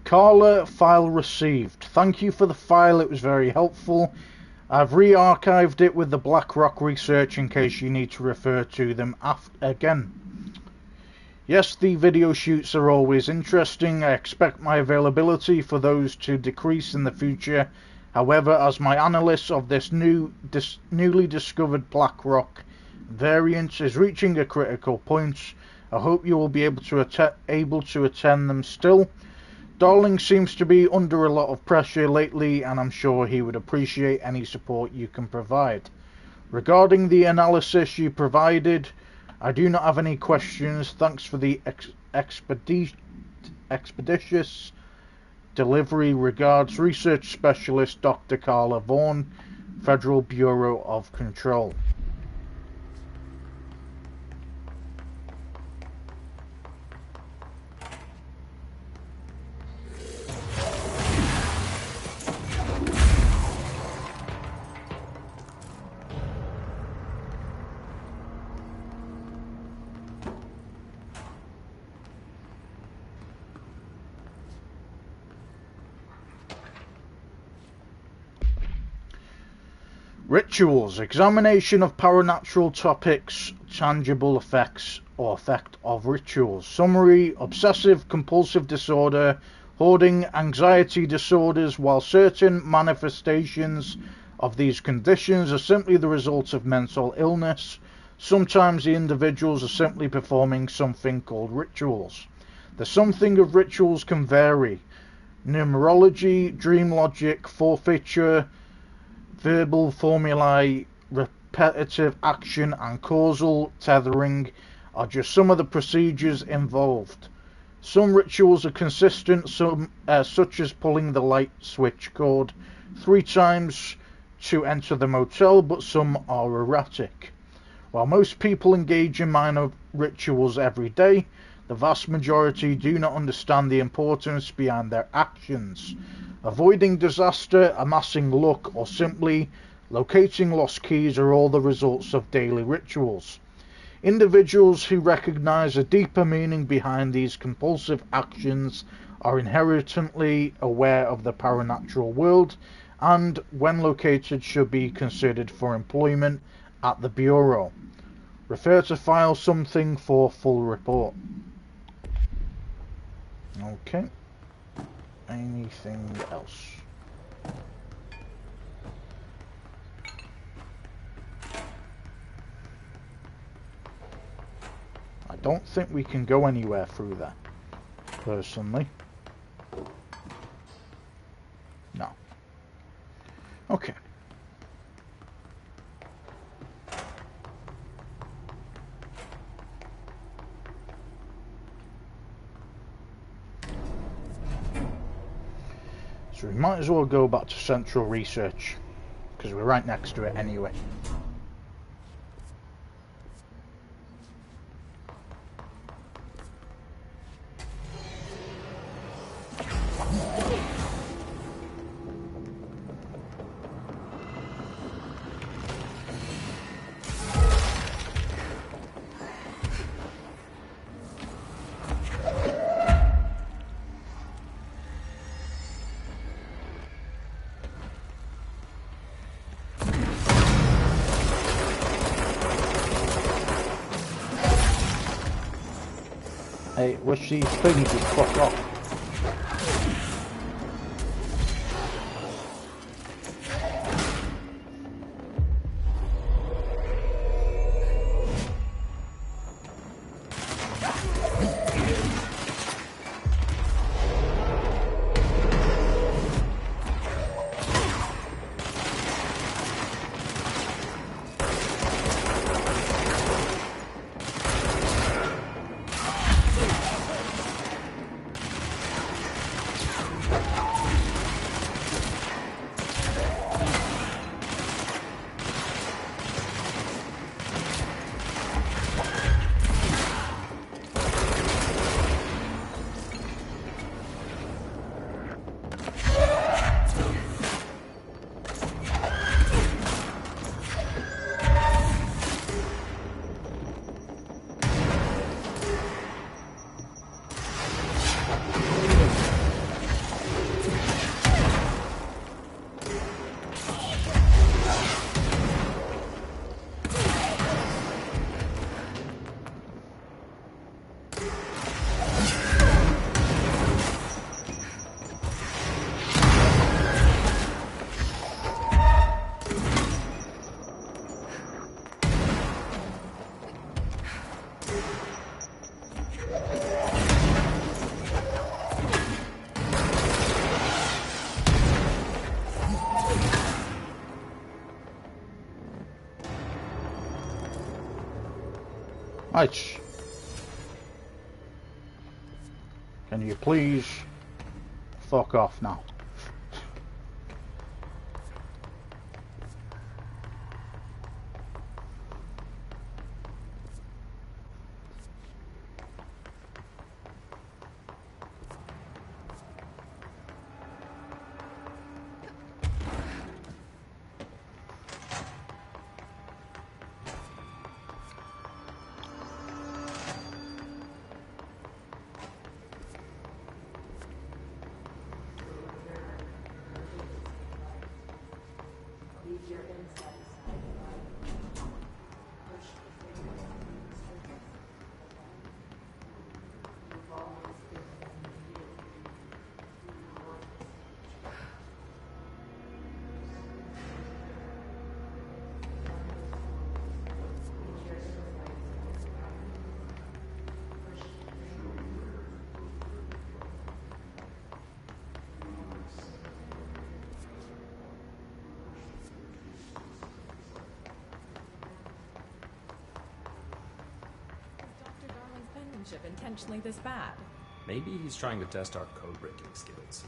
Carla, file received. Thank you for the file, it was very helpful. I've re-archived it with the BlackRock research in case you need to refer to them again. Yes, the video shoots are always interesting. I expect my availability for those to decrease in the future. However, as my analyst of this newly discovered BlackRock variant is reaching a critical point, I hope you will be able to attend them still. Darling seems to be under a lot of pressure lately, and I'm sure he would appreciate any support you can provide. Regarding the analysis you provided, I do not have any questions. Thanks for the expeditious delivery. Regards, Research Specialist Dr. Carla Vaughan, Federal Bureau of Control. Rituals. Examination of paranatural topics, tangible effects or effect of rituals. Summary. Obsessive compulsive disorder, hoarding, anxiety disorders. While certain manifestations of these conditions are simply the result of mental illness, sometimes the individuals are simply performing something called rituals. The something of rituals can vary. Numerology, dream logic, forfeiture, verbal formulae, repetitive action, and causal tethering are just some of the procedures involved. Some rituals are consistent, such as pulling the light switch cord 3 times to enter the motel, but some are erratic. While most people engage in minor rituals every day, the vast majority do not understand the importance behind their actions. Avoiding disaster, amassing luck, or simply locating lost keys are all the results of daily rituals. Individuals who recognize a deeper meaning behind these compulsive actions are inherently aware of the paranatural world and, when located, should be considered for employment at the Bureau. Refer to file something for full report. Okay. Anything else? I don't think we can go anywhere through there, personally. No. Okay. So we might as well go back to Central Research, because we're right next to it anyway. Hey, wish these things would fuck off. Right. Can you please fuck off now? Intentionally this bad. Maybe he's trying to test our code-breaking skills.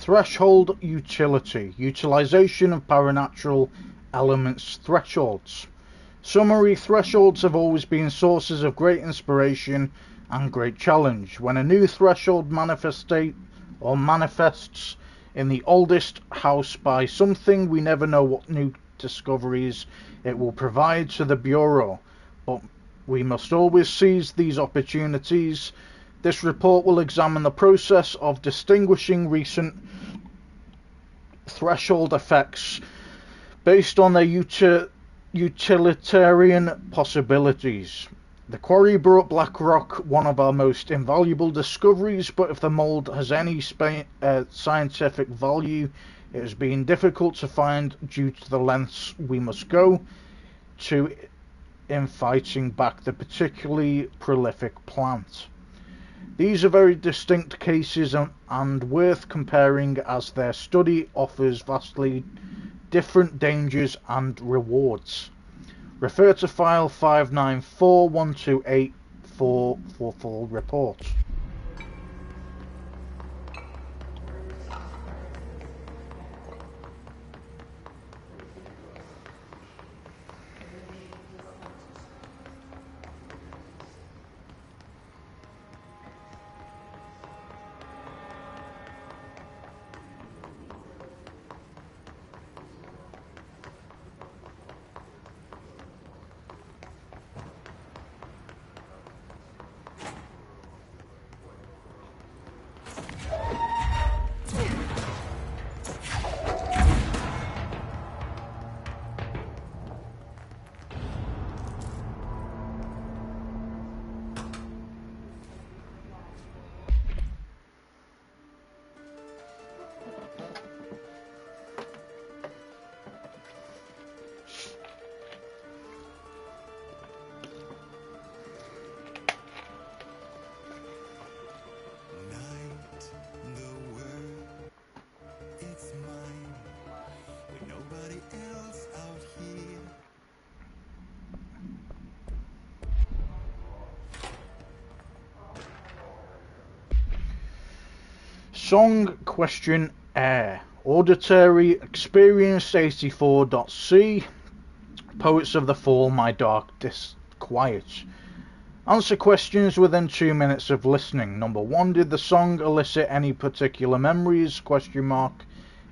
Threshold utility. Utilization of paranatural elements thresholds. Summary: thresholds have always been sources of great inspiration and great challenge. When a new threshold manifests in the oldest house by something, we never know what new discoveries it will provide to the Bureau, but we must always seize these opportunities. This report will examine the process of distinguishing recent threshold effects based on their utilitarian possibilities. The quarry brought black rock, one of our most invaluable discoveries, but if the mould has any scientific value, it has been difficult to find due to the lengths we must go to in fighting back the particularly prolific plant. These are very distinct cases and worth comparing, as their study offers vastly different dangers and rewards. Refer to file 5941284 for full report. Song question air. Auditory experienced 84.c. Poets of the Fall, My Dark Disquiet. Answer questions within 2 minutes of listening. Number 1, did the song elicit any particular memories? Question mark.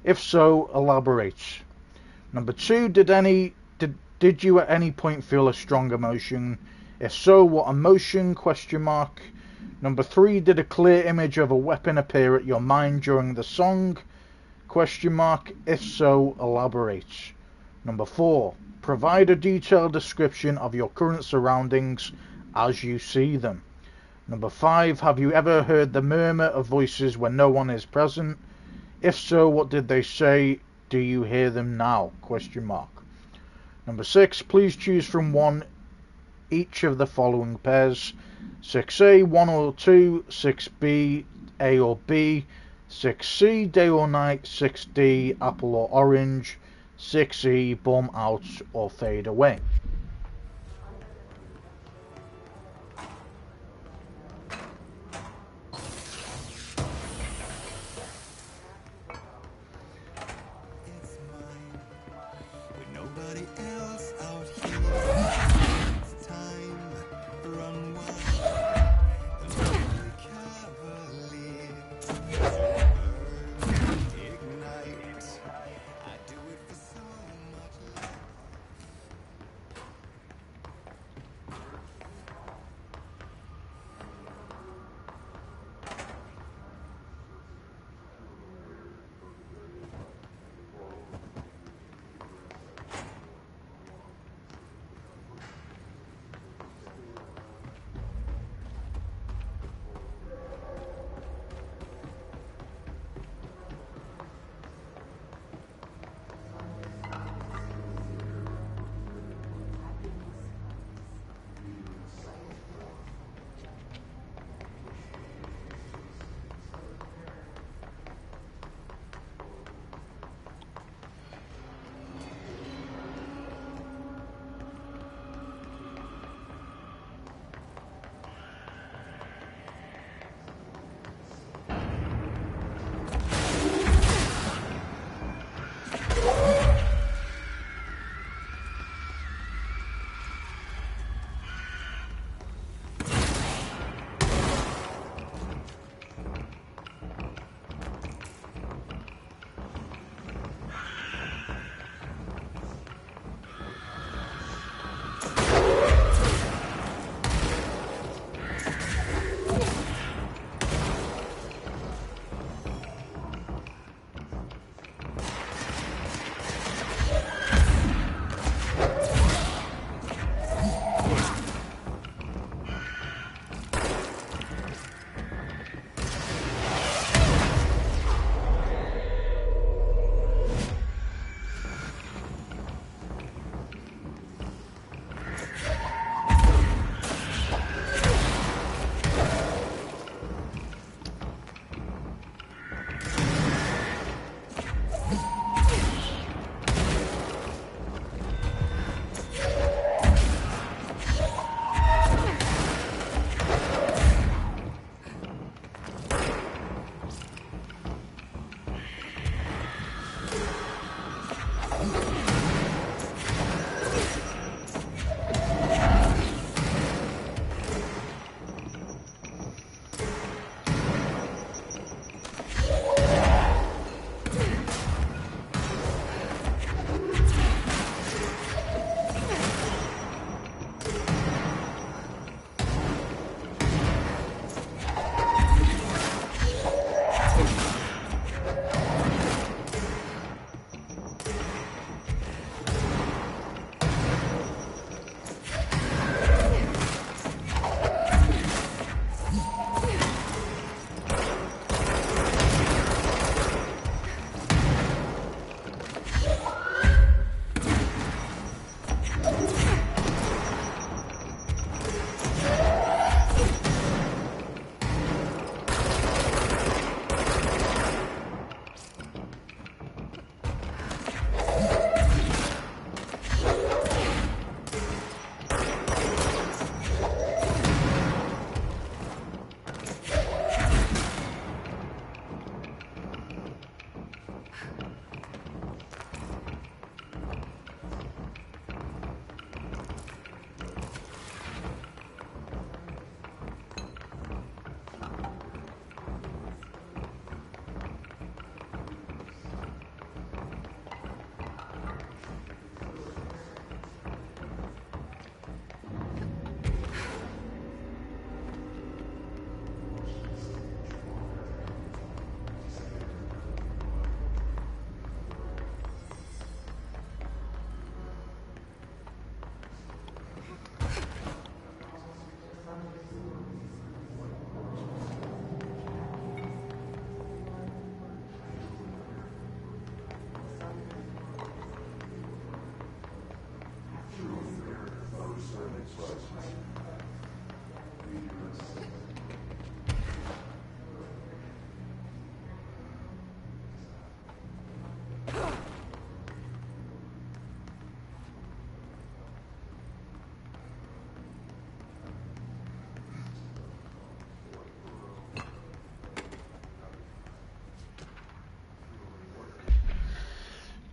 If so, elaborate. Number 2, did you at any point feel a strong emotion? If so, what emotion? Question mark. Number 3, did a clear image of a weapon appear at your mind during the song? Question mark. If so, elaborate. Number 4, provide a detailed description of your current surroundings as you see them. Number 5, have you ever heard the murmur of voices when no one is present? If so, what did they say? Do you hear them now? Question mark. Number 6, please choose from one each of the following pairs: 6A, 1 or 2, 6B, A or B, 6C, day or night, 6D, apple or orange, 6E, bum out or fade away.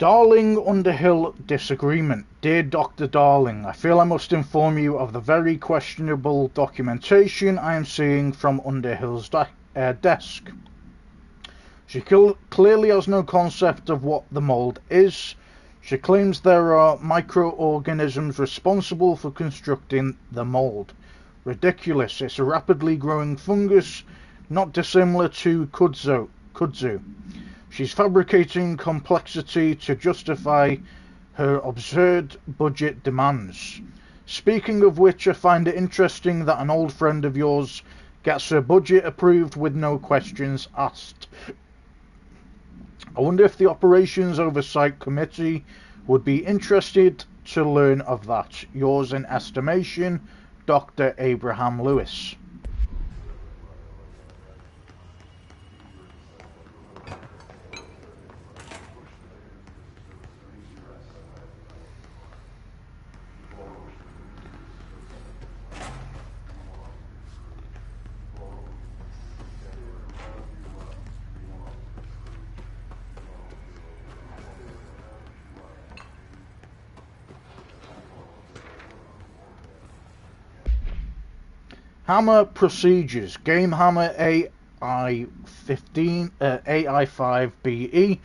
Darling-Underhill disagreement. Dear Dr. Darling, I feel I must inform you of the very questionable documentation I am seeing from Underhill's desk. She clearly has no concept of what the mold is. She claims there are microorganisms responsible for constructing the mold. Ridiculous. It's a rapidly growing fungus, not dissimilar to kudzu. She's fabricating complexity to justify her absurd budget demands. Speaking of which, I find it interesting that an old friend of yours gets her budget approved with no questions asked. I wonder if the Operations Oversight Committee would be interested to learn of that. Yours in estimation, Dr. Abraham Lewis. Hammer procedures. Game Hammer AI5BE.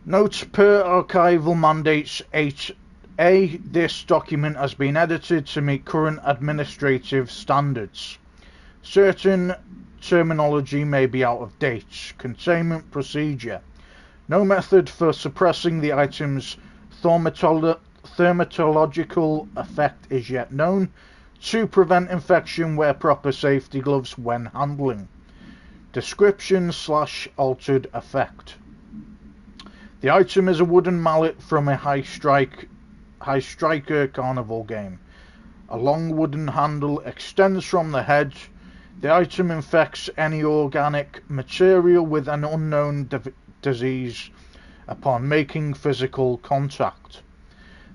Notes per archival mandates 8A. This document has been edited to meet current administrative standards. Certain terminology may be out of date. Containment procedure. No method for suppressing the item's thermatological effect is yet known. To prevent infection, wear proper safety gloves when handling. Description/altered effect. The item is a wooden mallet from a high striker carnival game. A long wooden handle extends from the head. The item infects any organic material with an unknown disease upon making physical contact.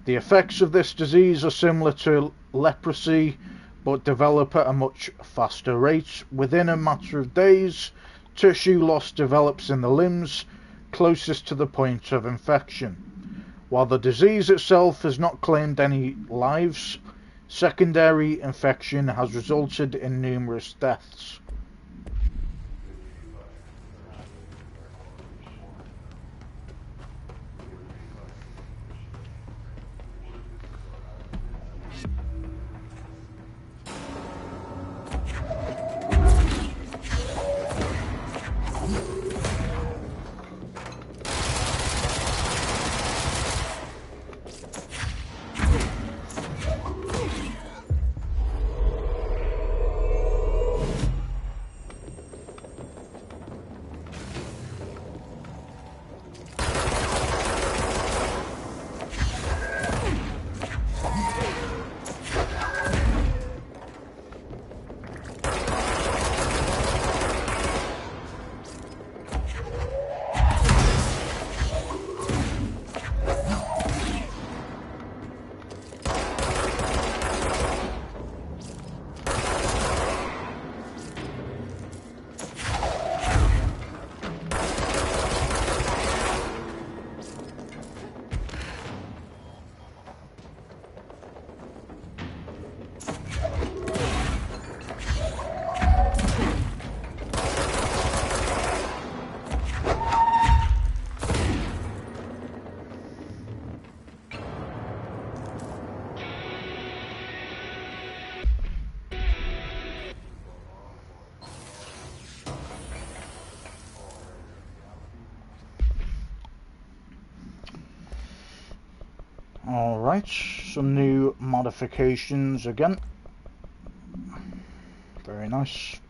The effects of this disease are similar to leprosy, but develop at a much faster rate. Within a matter of days, tissue loss develops in the limbs closest to the point of infection. While the disease itself has not claimed any lives, secondary infection has resulted in numerous deaths. Alright, some new modifications again. Very nice.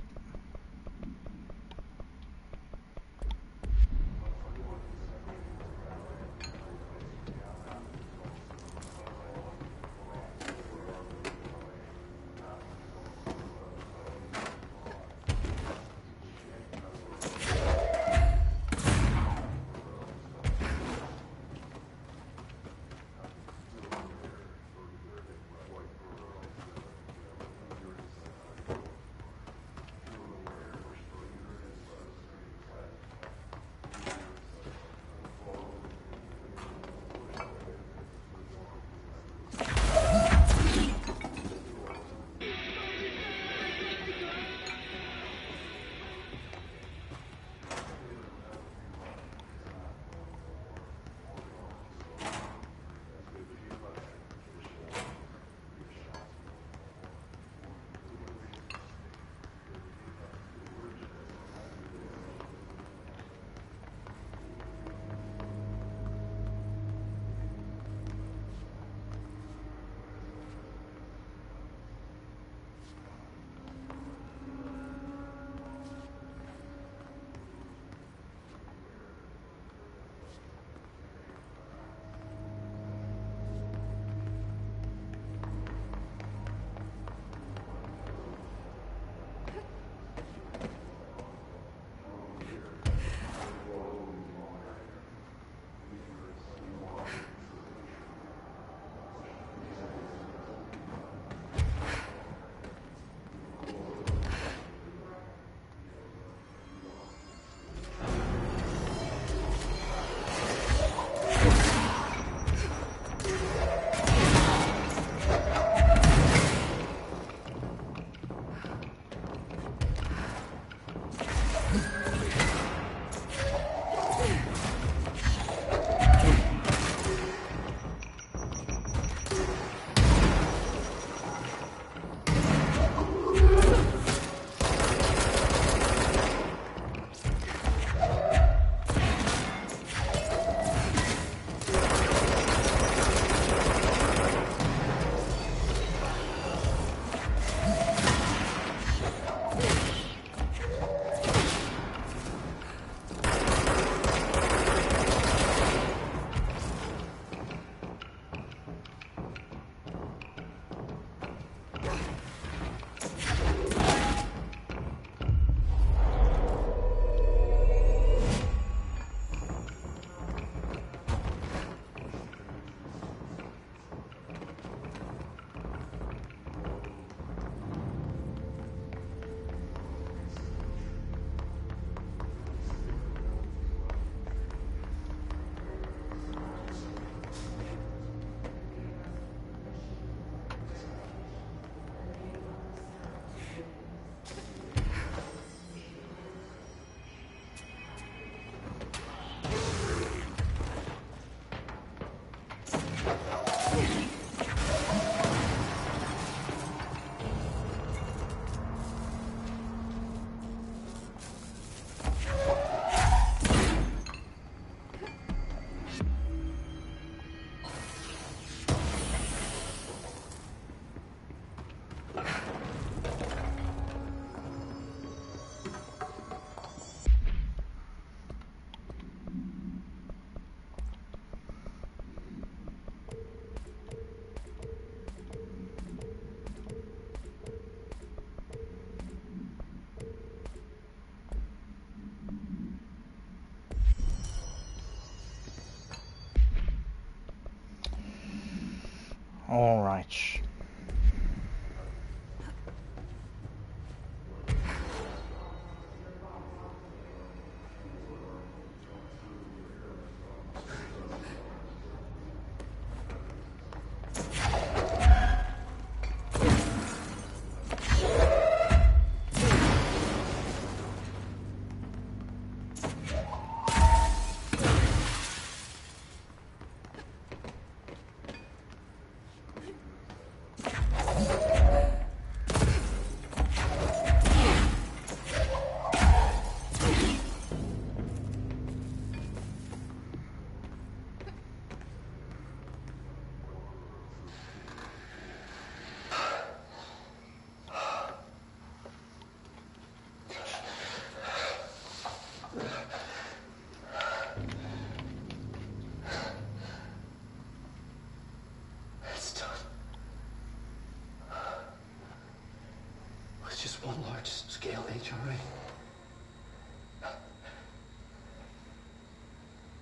just one large-scale HRA.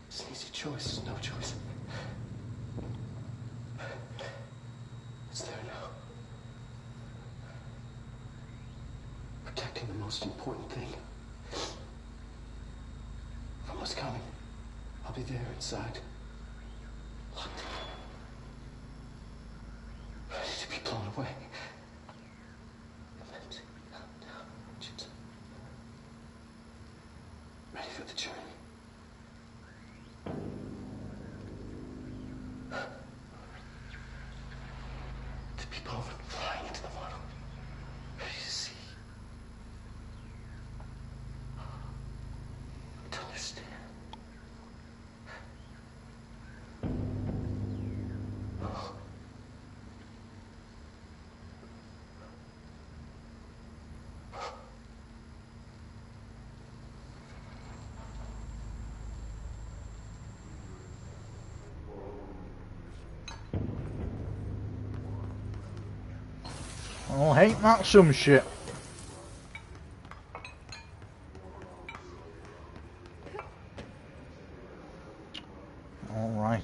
It's an easy choice. It's no choice. It's there now. Protecting the most important thing. From what's coming. I'll be there inside. Locked. Ready to be blown away. Ready for the journey. To be blown flying into the model. Ready to see. To understand. Oh, ain't that some shit? All right.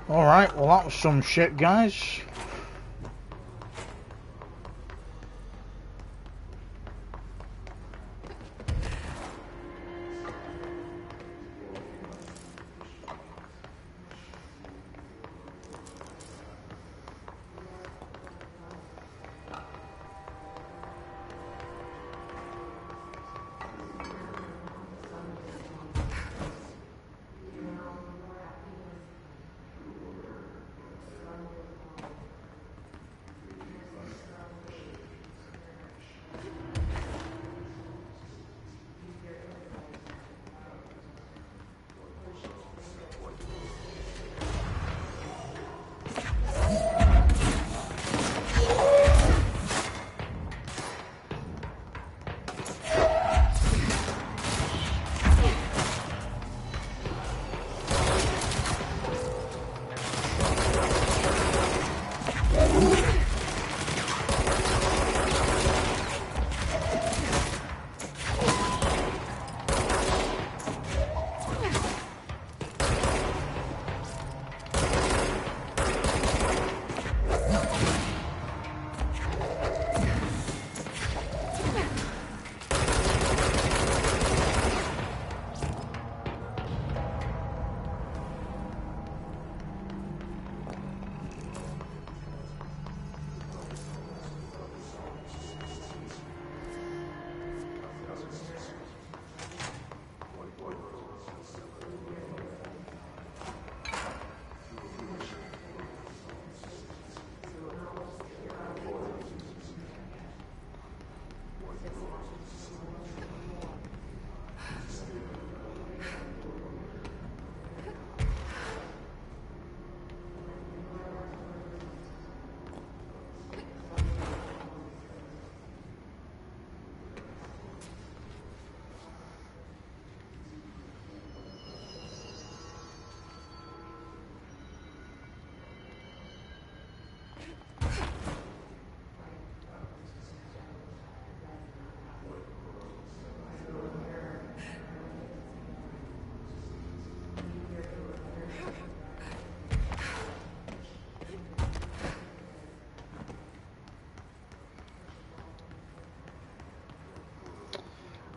Alright, well that was some shit, guys.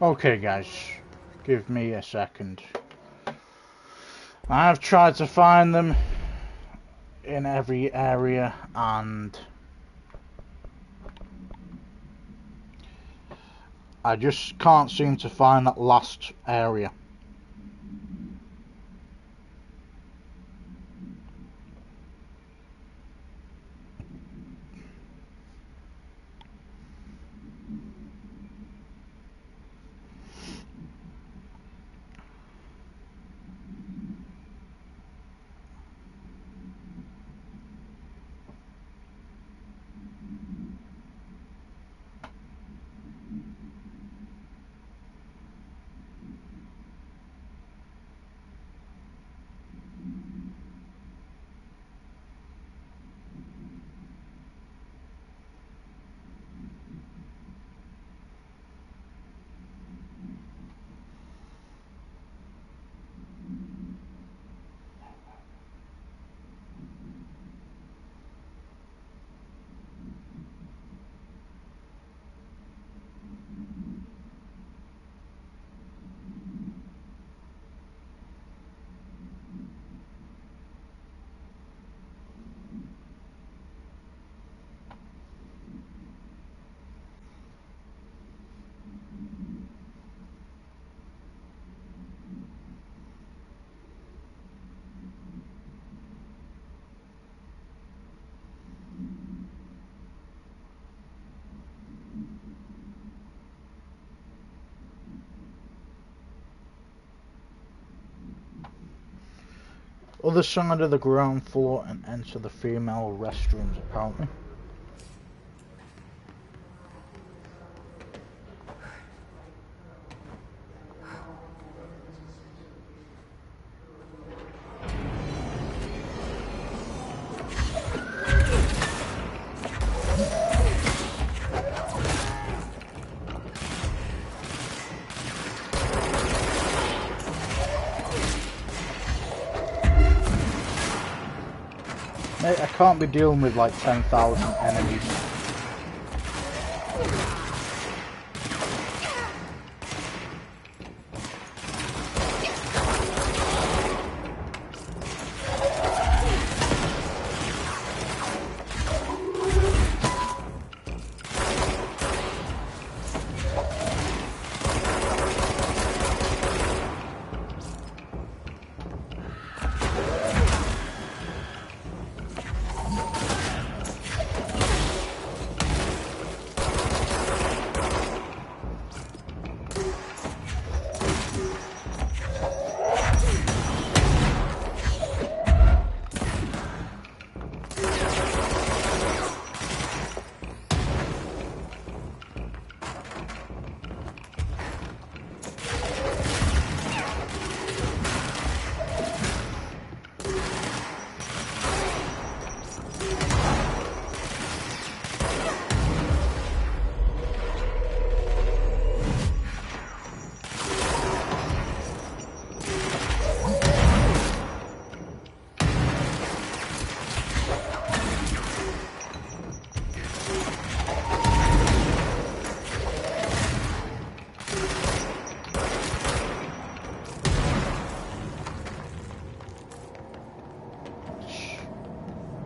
Okay guys, give me a second. I've tried to find them in every area and I just can't seem to find that last area. Other side of the ground floor and enter the female restrooms apparently. Mate, I can't be dealing with like 10,000 enemies.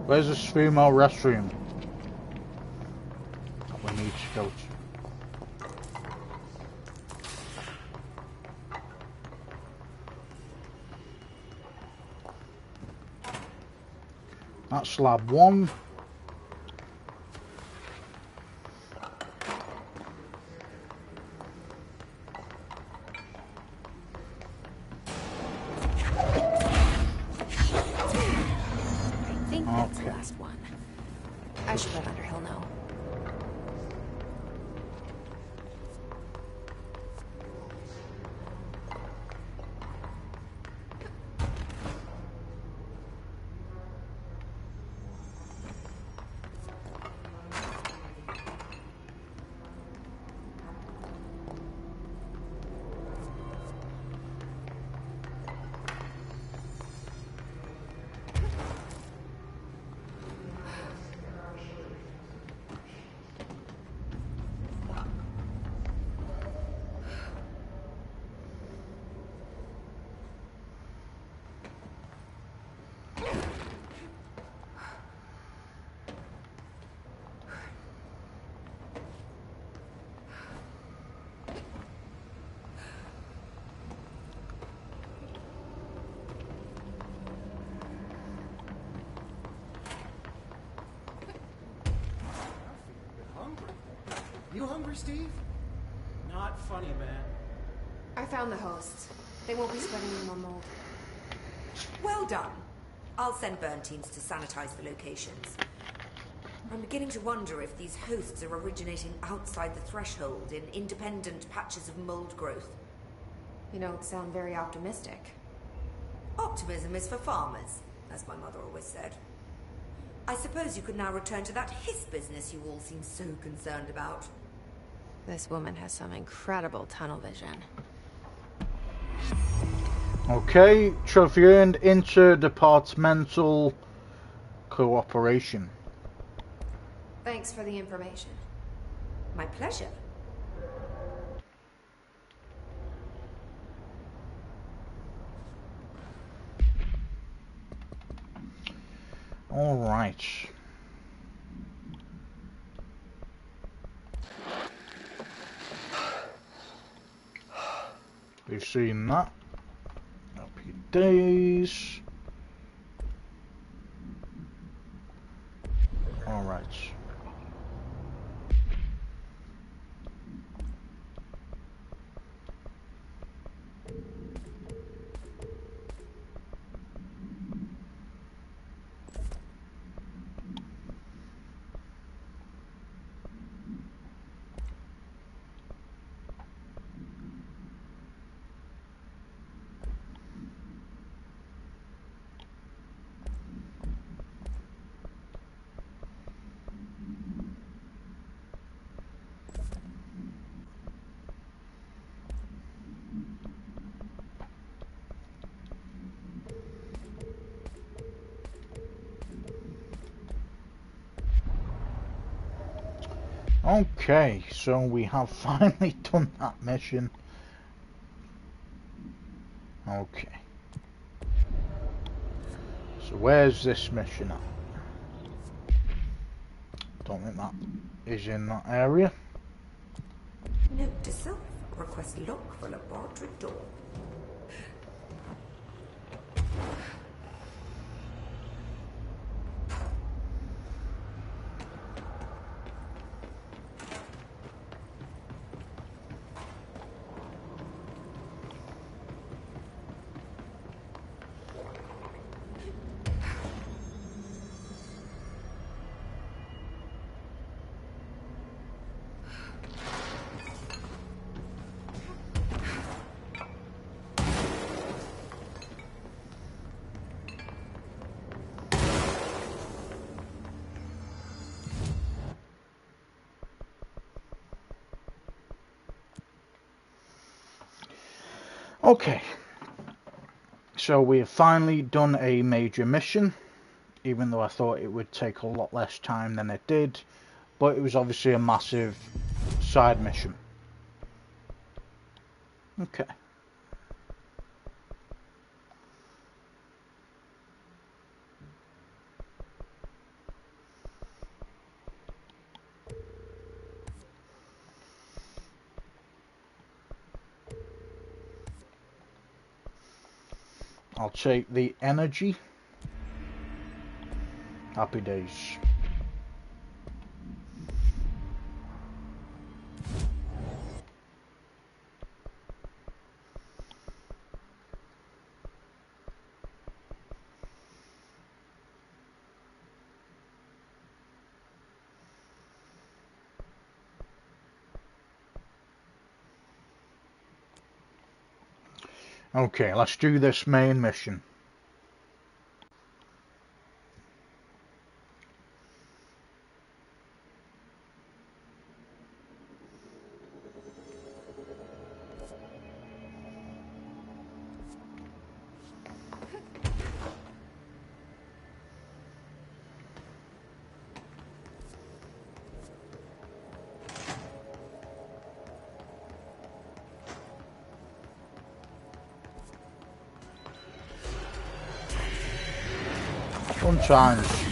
Where's this female restroom that we need to go to? That's slab 1. I should let Underhill know. You hungry, Steve? Not funny, man. I found the hosts. They won't be spreading any more mold. Well done. I'll send burn teams to sanitize the locations. I'm beginning to wonder if these hosts are originating outside the threshold in independent patches of mold growth. You don't sound very optimistic. Optimism is for farmers, as my mother always said. I suppose you could now return to that hiss business you all seem so concerned about. This woman has some incredible tunnel vision. Okay, trophy earned, interdepartmental cooperation. Thanks for the information. My pleasure. All right. We've seen that. Happy days. All right. Okay, so we have finally done that mission. Okay. So where's this mission at? Don't think that is in that area. Note to self, request lock for laboratory door. Okay, so we have finally done a major mission, even though I thought it would take a lot less time than it did, but it was obviously a massive side mission. Okay. I'll take the energy. Happy days. Okay, let's do this main mission. Sometimes.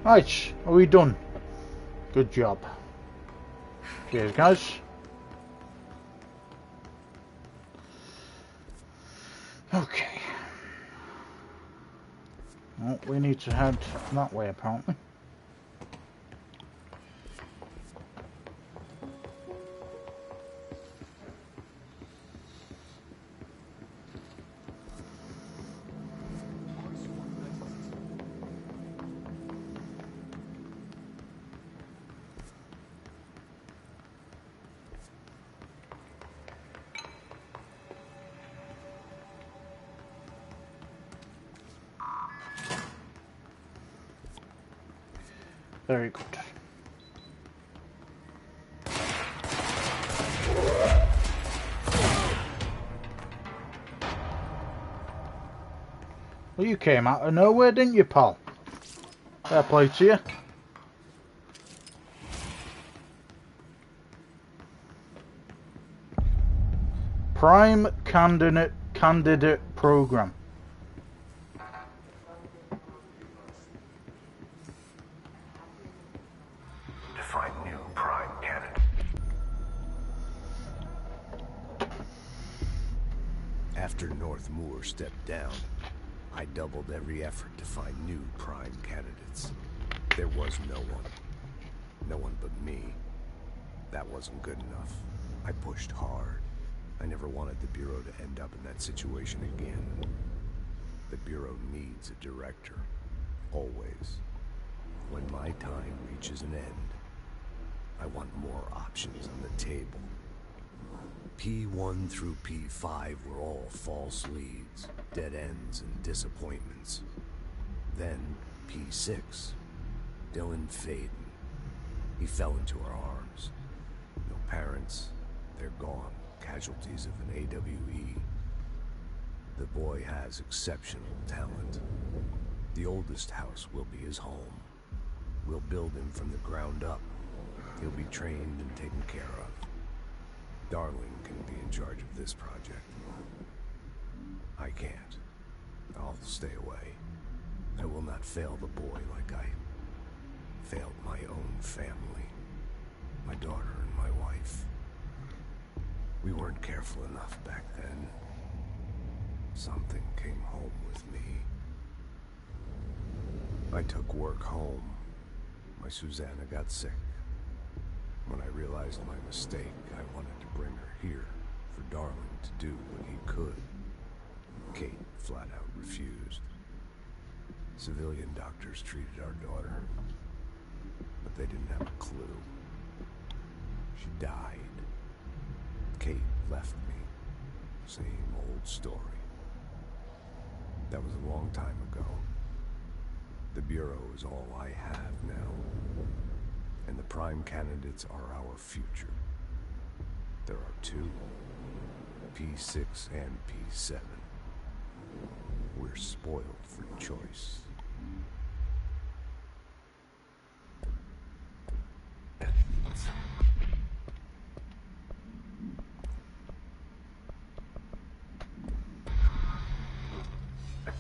Right, are we done? Good job. Cheers, guys. Okay. Well, we need to head that way, apparently. Very good. Well, you came out of nowhere, didn't you, pal? Fair play to you. Prime candidate program. Define new prime candidate. After North Moore stepped down, I doubled every effort to find new prime candidates. There was no one. No one but me. That wasn't good enough. I pushed hard. I never wanted the Bureau to end up in that situation again. The Bureau needs a director. Always. When my time reaches an end, I want more options on the table. P1 through P5 were all false leads, dead ends, and disappointments. Then P6, Dylan Faden. He fell into our arms. No parents, they're gone. Casualties of an AWE. The boy has exceptional talent. The oldest house will be his home. We'll build him from the ground up. He'll be trained and taken care of. Darling can be in charge of this project. I can't. I'll stay away. I will not fail the boy like I failed my own family. My daughter and my wife. We weren't careful enough back then. Something came home with me. I took work home. My Susanna got sick. When I realized my mistake, I wanted to bring her here for Darling to do what he could. Kate flat out refused. Civilian doctors treated our daughter, but they didn't have a clue. She died. Kate left me. Same old story. That was a long time ago. The Bureau is all I have now. And the prime candidates are our future. There are two. P6 and P7. We're spoiled for choice. The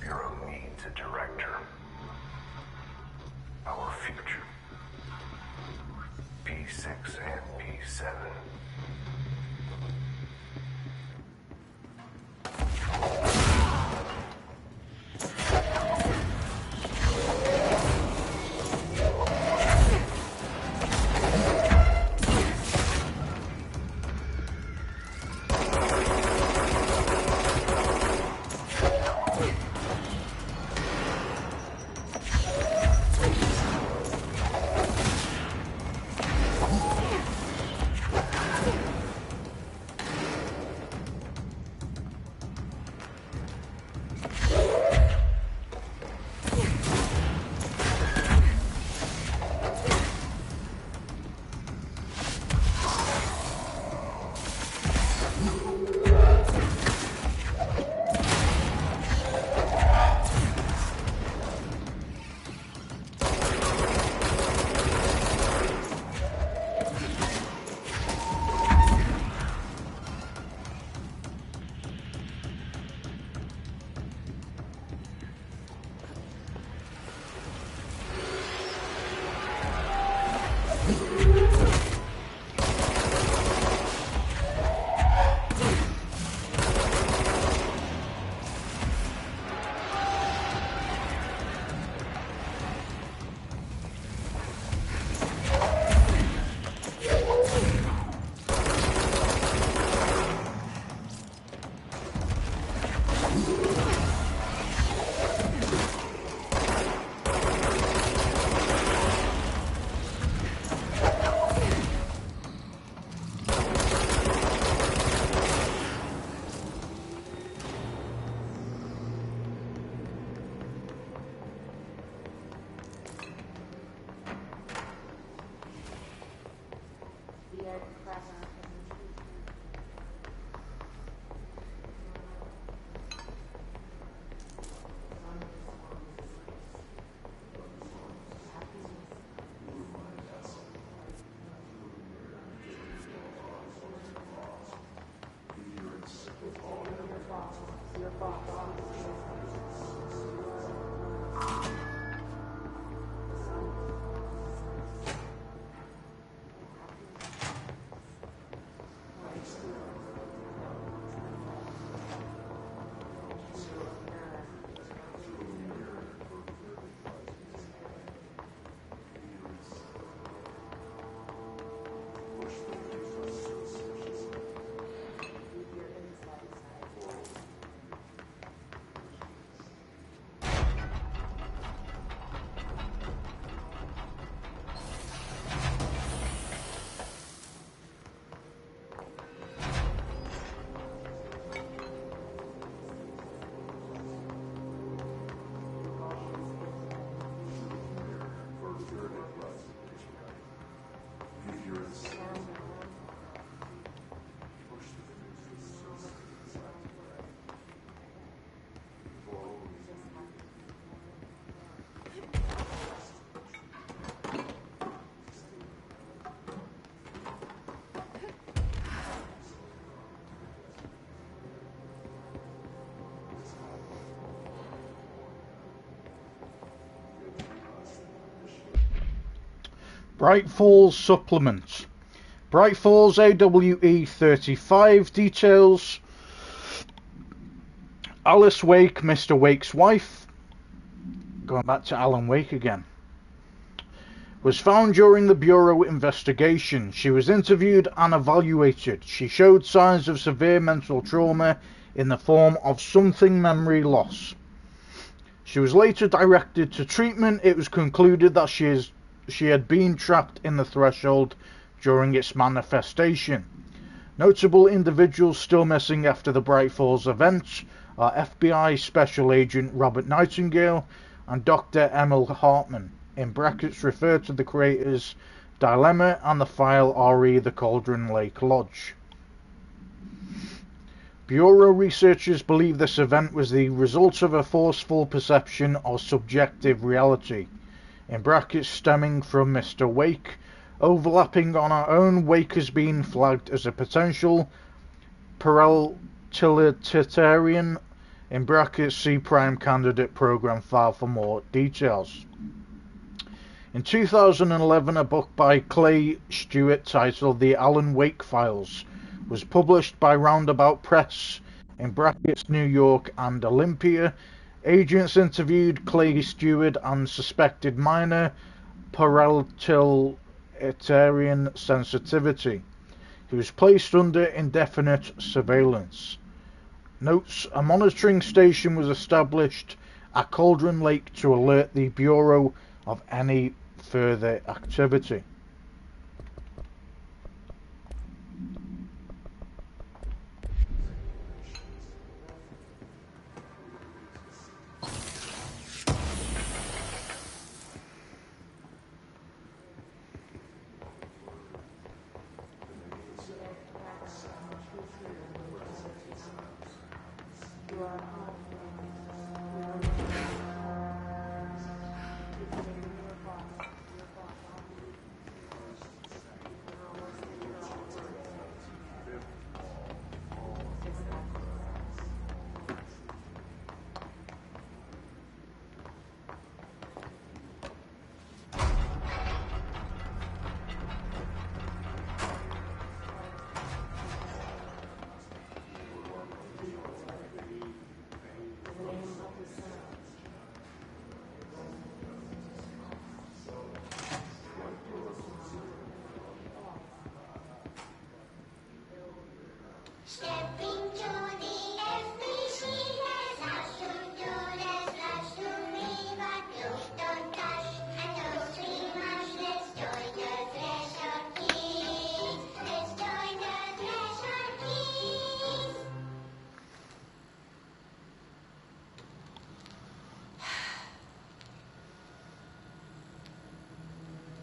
Bureau needs a director. Our future. P6 and P7. Bright Falls supplement. Bright Falls AWE 35 details Alice Wake, Mr. Wake's wife, going back to Alan Wake again, was found during the Bureau investigation. She was interviewed and evaluated. She showed signs of severe mental trauma in the form of something memory loss. She was later directed to treatment. It was concluded that she had been trapped in the threshold during its manifestation. Notable individuals still missing after the Bright Falls events are FBI Special Agent Robert Nightingale and Dr. Emil Hartman, in brackets referred to the creators' dilemma and the file RE The Cauldron Lake Lodge. Bureau researchers believe this event was the result of a forceful perception of subjective reality, in brackets stemming from Mr. Wake, overlapping on our own. Wake has been flagged as a potential parallelitarian, in brackets see Prime Candidate Program file for more details. In 2011, a book by Clay Stewart titled The Alan Wake Files was published by Roundabout Press, in brackets New York and Olympia. Agents interviewed Clay Stewart and suspected minor parallelitarian sensitivity. He was placed under indefinite surveillance. Notes: a monitoring station was established at Cauldron Lake to alert the Bureau of any further activity.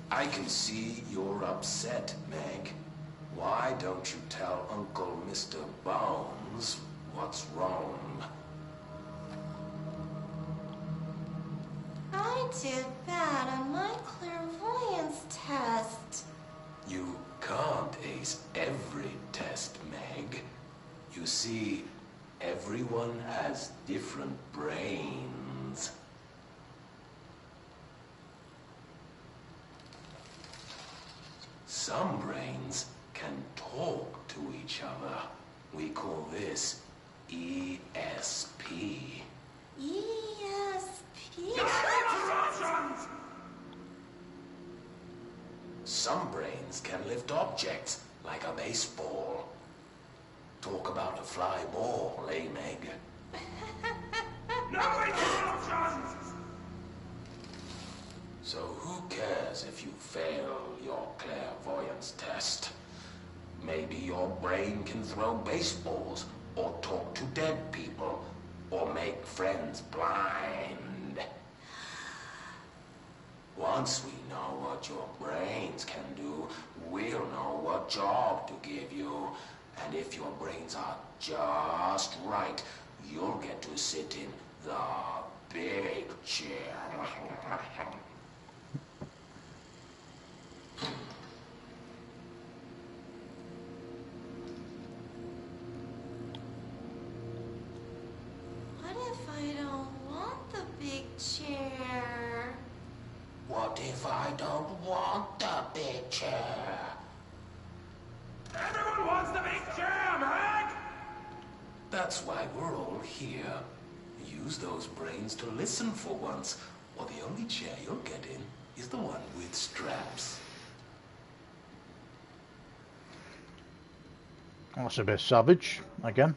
I can see you're upset, Meg. Why don't you tell Uncle Mr. Bones what's wrong? I did bad on my clairvoyance test. You can't ace every test, Meg. You see, everyone has different brains. Some brains can talk to each other. We call this ESP. ESP? Some brains can lift objects, like a baseball. Talk about a fly ball, eh, Meg? No interruptions! So who cares if you fail your clairvoyance test? Maybe your brain can throw baseballs, or talk to dead people, or make friends blind. Once we know what your brains can do, we'll know what job to give you. And if your brains are just right, you'll get to sit in the big chair. What if I don't want the big chair? What if I don't want the picture? Everyone wants the big chair, Meg! That's why we're all here. Use those brains to listen for once, or the only chair you'll get in is the one with straps. That's a bit savage, again.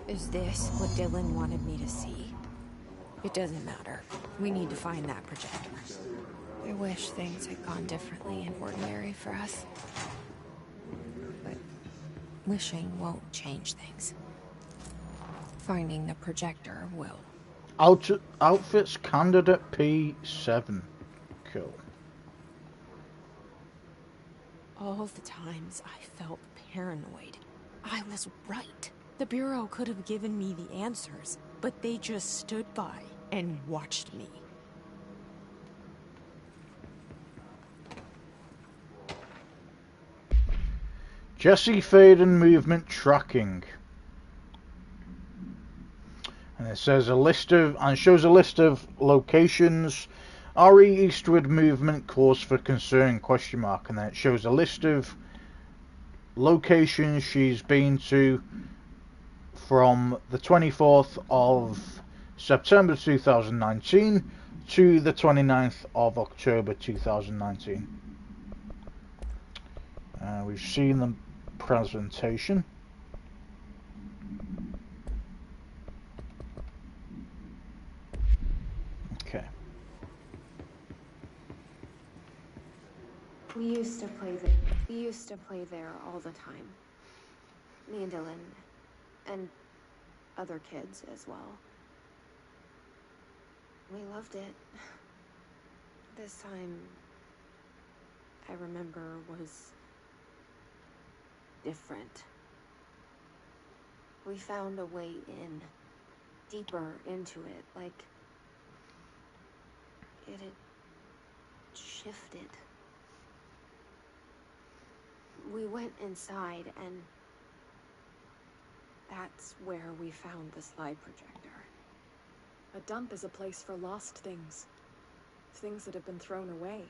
Is this what Dylan wanted me to see? It doesn't matter. We need to find that projector. I wish things had gone differently and ordinary for us. But wishing won't change things. Finding the projector will. Outfits candidate P7. Cool. All the times I felt paranoid, I was right. The Bureau could have given me the answers, but they just stood by and watched me. Jesse Faden movement tracking. And it says shows a list of locations. RE eastward movement cause for concern ? And then it shows a list of locations she's been to from the 24th of September 2019 to the 29th of October 2019. We've seen the presentation. Okay. We used to play there all the time. Me and Dylan. And other kids as well. We loved it. This time, I remember, was different. We found a way in, deeper into it, like it had shifted. We went inside, and that's where we found the slide projector. A dump is a place for lost things. Things that have been thrown away.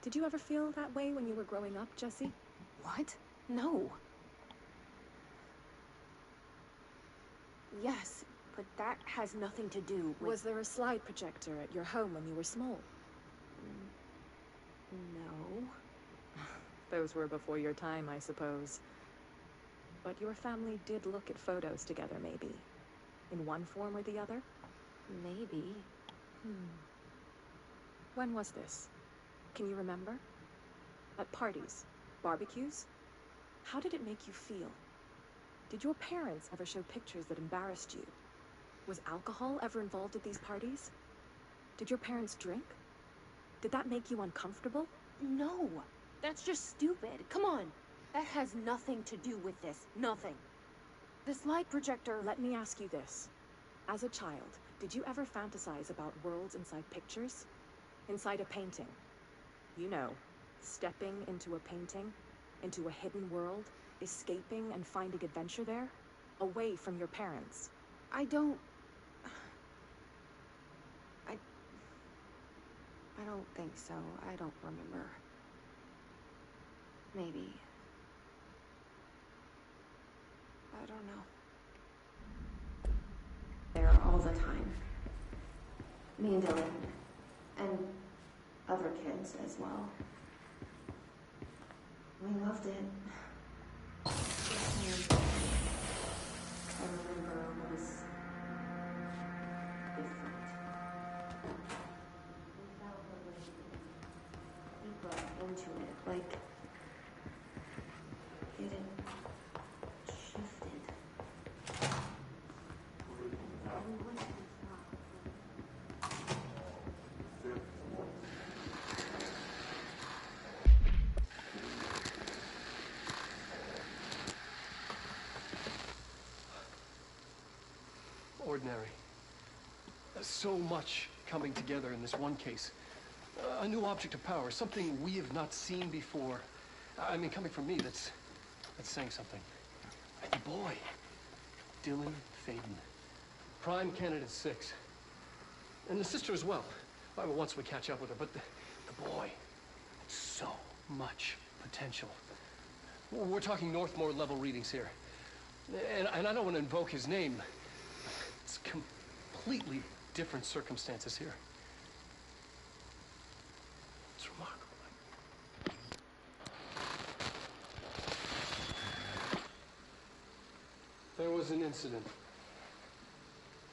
Did you ever feel that way when you were growing up, Jesse? What? No. Yes, but that has nothing to do with... Was there a slide projector at your home when you were small? No. Those were before your time, I suppose. But your family did look at photos together, maybe? In one form or the other? Maybe. When was this? Can you remember? At parties? Barbecues? How did it make you feel? Did your parents ever show pictures that embarrassed you? Was alcohol ever involved at these parties? Did your parents drink? Did that make you uncomfortable? No! That's just stupid. Come on! That has nothing to do with this. Nothing. The slide projector... Let me ask you this. As a child, did you ever fantasize about worlds inside pictures? Inside a painting? You know, stepping into a painting, into a hidden world, escaping and finding adventure there, away from your parents. I don't think so. I don't remember. Maybe. I don't know. There all the time. Me and Dylan. And other kids as well. We loved it. I remember it was different. We found a way deeper into it, like it had shifted. We went inside. ordinary. So much coming together in this one case. A new object of power, something we have not seen before. I mean, coming from me, that's saying something. And the boy, Dylan Faden, prime candidate 6. And the sister as well. Well, once we catch up with her, but the boy, so much potential. We're talking Northmore level readings here. And I don't want to invoke his name. It's completely different circumstances here. It's remarkable. There was an incident.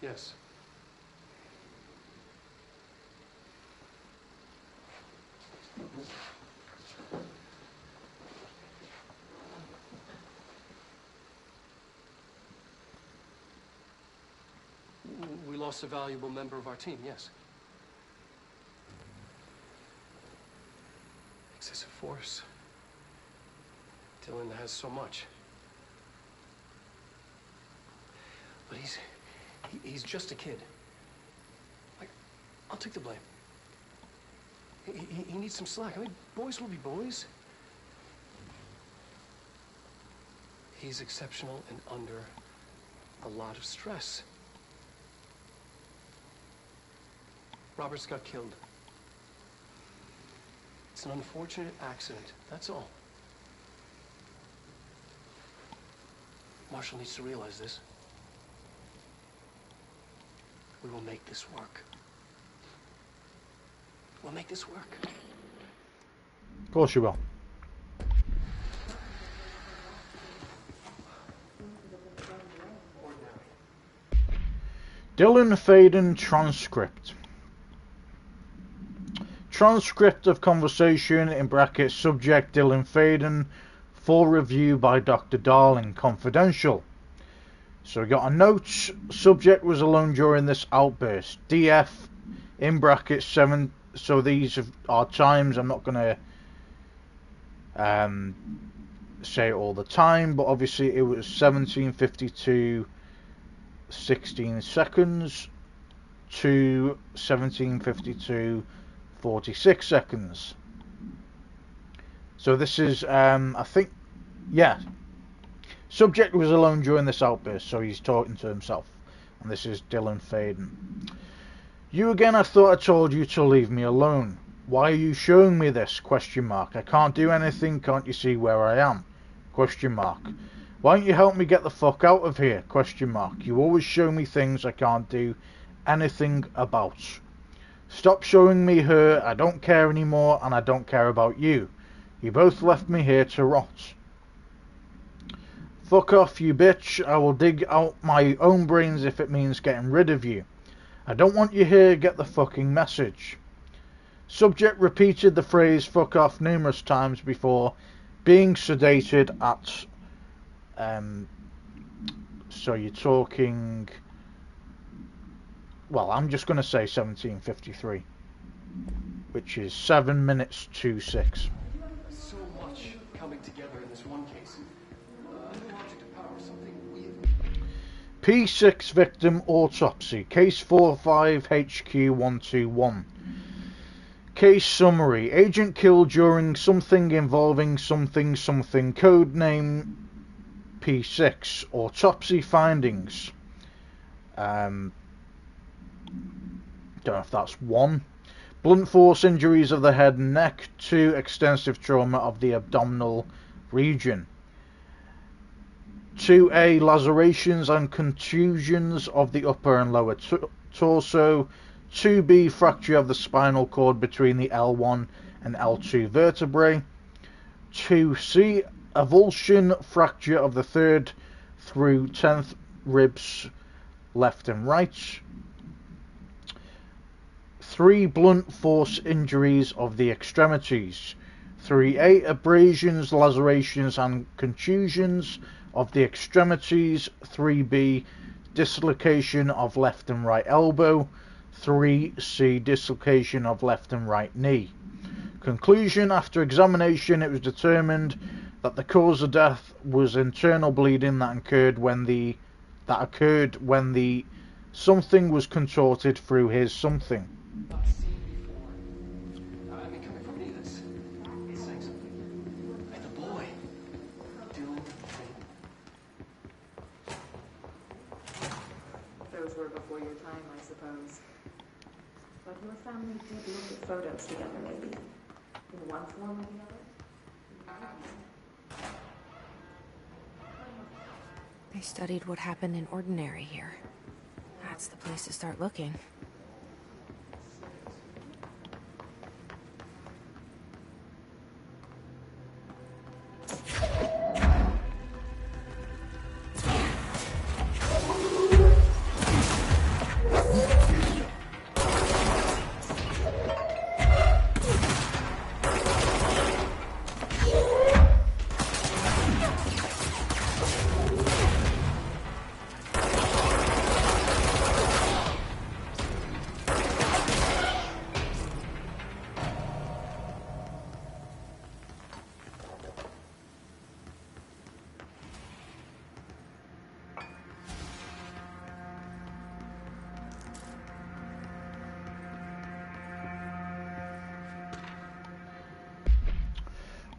Yes. We lost a valuable member of our team, yes. Excessive force. Dylan has so much. But he's just a kid. I'll take the blame. He needs some slack. I mean, boys will be boys. He's exceptional and under a lot of stress. Roberts got killed. It's an unfortunate accident, that's all. Marshall needs to realize this. We will make this work. We'll make this work. Of course you will. Dylan Faden transcript. Transcript of conversation in brackets subject Dylan Faden for review by Dr. Darling, confidential. So we got a note, subject was alone during this outburst. DF in brackets 7. So these are times. I'm not going to say it all the time, but obviously it was 17:52 16 seconds to 17:52 46 seconds. So this is I think, yeah, subject was alone during this outburst, so he's talking to himself, and this is Dylan Faden. You again, I thought I told you to leave me alone. Why are you showing me this? Question mark. I can't do anything, can't you see where I am? Question mark. Why don't you help me get the fuck out of here? Question mark. You always show me things I can't do anything about. Stop showing me her, I don't care anymore, and I don't care about you. You both left me here to rot. Fuck off, you bitch. I will dig out my own brains if it means getting rid of you. I don't want you here, get the fucking message. Subject repeated the phrase fuck off numerous times before being sedated at so you're talking, well, I'm just going to say 17:53, which is 7 minutes to 6. So much coming together in this one case. A new object of power, something we have... P6 victim autopsy, case 45HQ121. Case summary. Agent killed during something involving something something. Code name P6. Autopsy findings. Don't know if that's 1. Blunt force injuries of the head and neck. 2. Extensive trauma of the abdominal region. 2A. Lacerations and contusions of the upper and lower torso. 2B. Fracture of the spinal cord between the L1 and L2 vertebrae. 2C. Avulsion, fracture of the 3rd through 10th ribs left and right. 3. Blunt force injuries of the extremities. 3A. Abrasions, lacerations and contusions of the extremities. 3B. Dislocation of left and right elbow. 3C. Dislocation of left and right knee. Conclusion. After examination, it was determined that the cause of death was internal bleeding that occurred when the Something was contorted through his something. Not seen before. I mean, coming from me, that's saying something. And the boy, Dylan Fayden. Those were before your time, I suppose. But your family did look at photos together, maybe. In one form or the other. They studied what happened in Ordinary here. That's the place to start looking.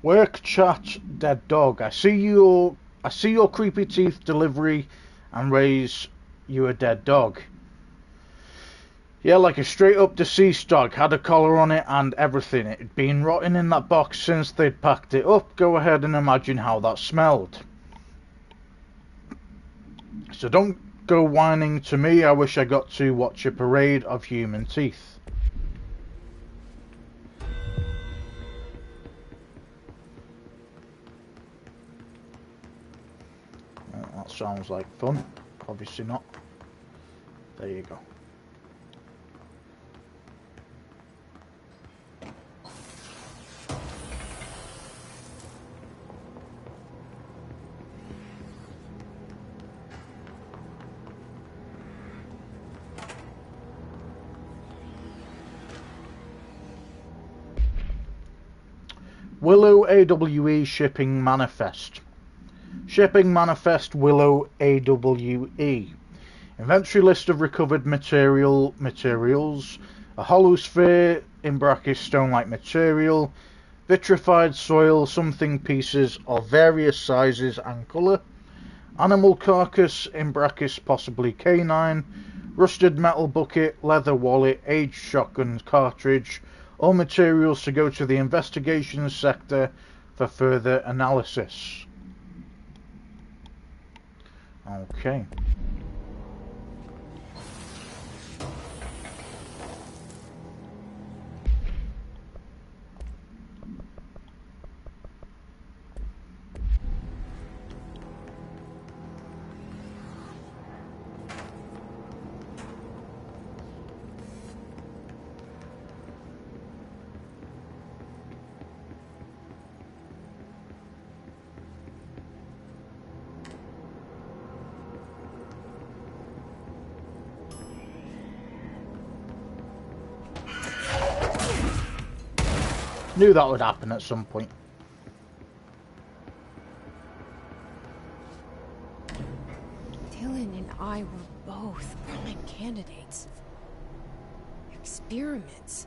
Work chat, dead dog. I see your creepy teeth delivery and raise you a dead dog. Yeah, like a straight up deceased dog. Had a collar on it and everything. It'd been rotting in that box since they'd packed it up. Go ahead and imagine how that smelled. So don't go whining to me. I wish I got to watch a parade of human teeth. That sounds like fun. Obviously not. There you go. Willow AWE shipping manifest. Shipping manifest Willow AWE. Inventory list of recovered materials. A hollow sphere, in brackets stone-like material. Vitrified soil, something pieces of various sizes and colour. Animal carcass, in brackets possibly canine. Rusted metal bucket, leather wallet, aged shotgun cartridge. All materials to go to the investigation sector for further analysis. Okay. Knew that would happen at some point. Dylan and I were both prime candidates. Experiments.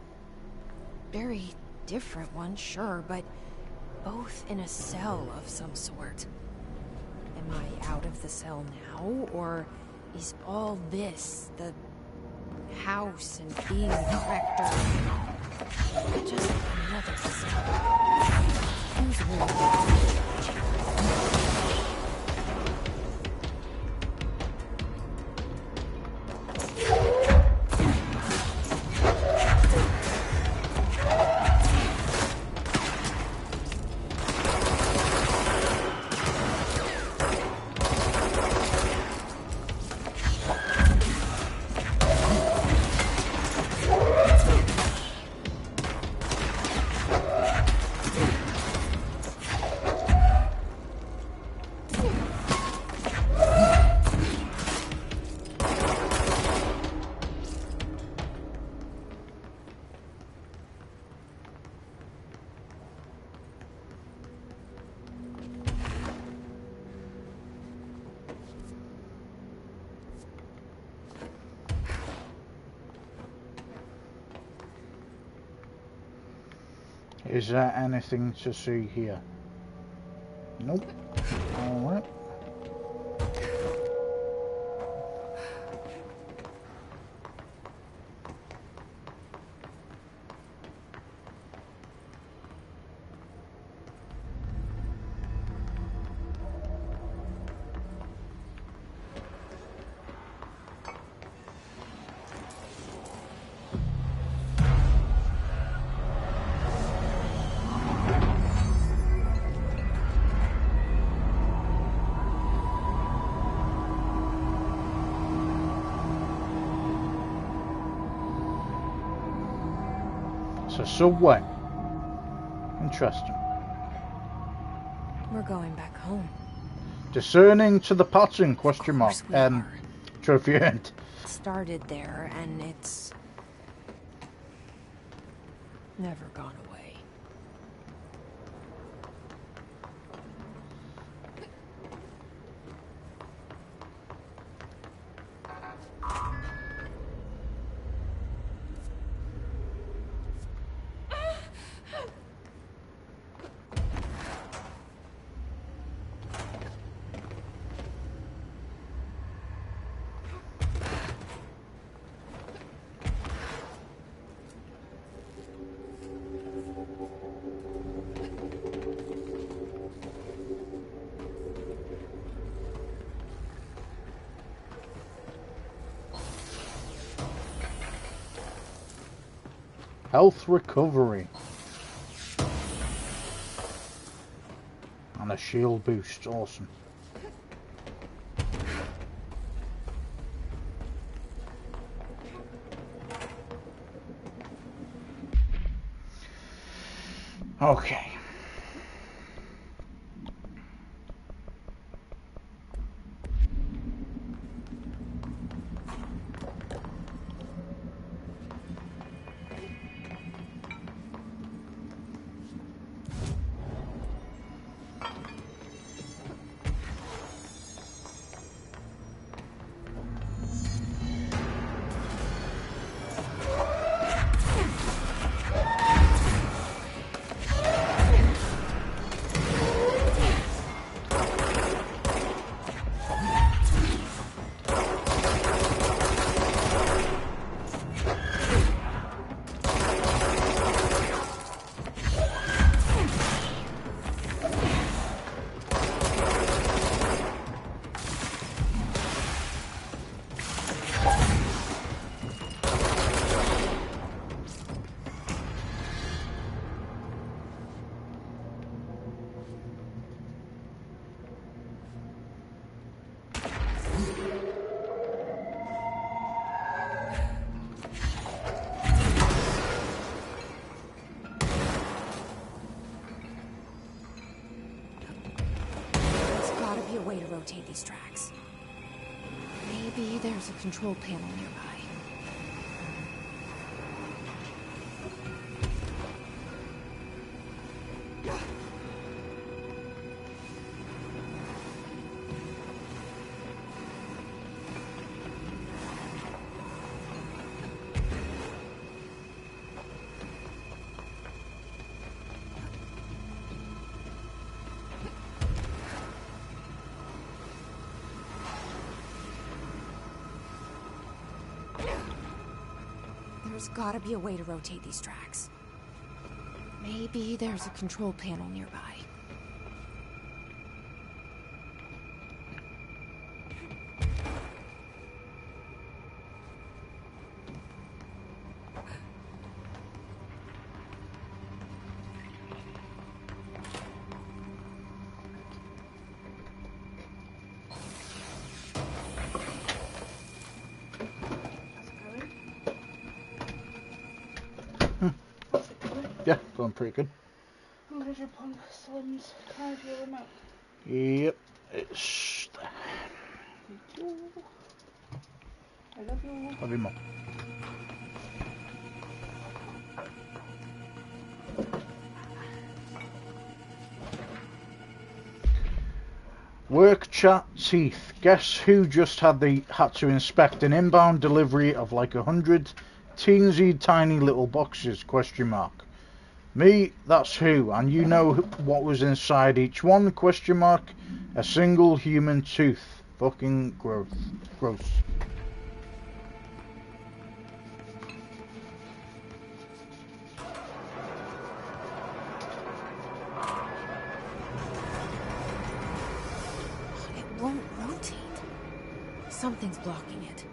Very different ones, sure, but both in a cell of some sort. Am I out of the cell now, or is all this the house and being the director just another cell? Who's really Is there anything to see here? Nope. Alright. It's a subway. Interesting. We're going back home. Discerning to the pattern, question mark. We are. Trophy earned. It started there, and it's never gone away. Health recovery. And a shield boost. Awesome. Okay. Way to rotate these tracks. Maybe there's a control panel nearby. There's gotta be a way to rotate these tracks. Maybe there's a control panel nearby. Yeah, going pretty good. Where's your pump, Slims? Can I have your remote? Yep, it's there. Thank you. I love you. Love you more. Work chat teeth. Guess who just had to inspect an inbound delivery of like 100 teensy tiny little boxes? Question mark. Me, that's who, and you know what was inside each one, question mark, a single human tooth. Fucking gross. It won't rotate. Something's blocking it.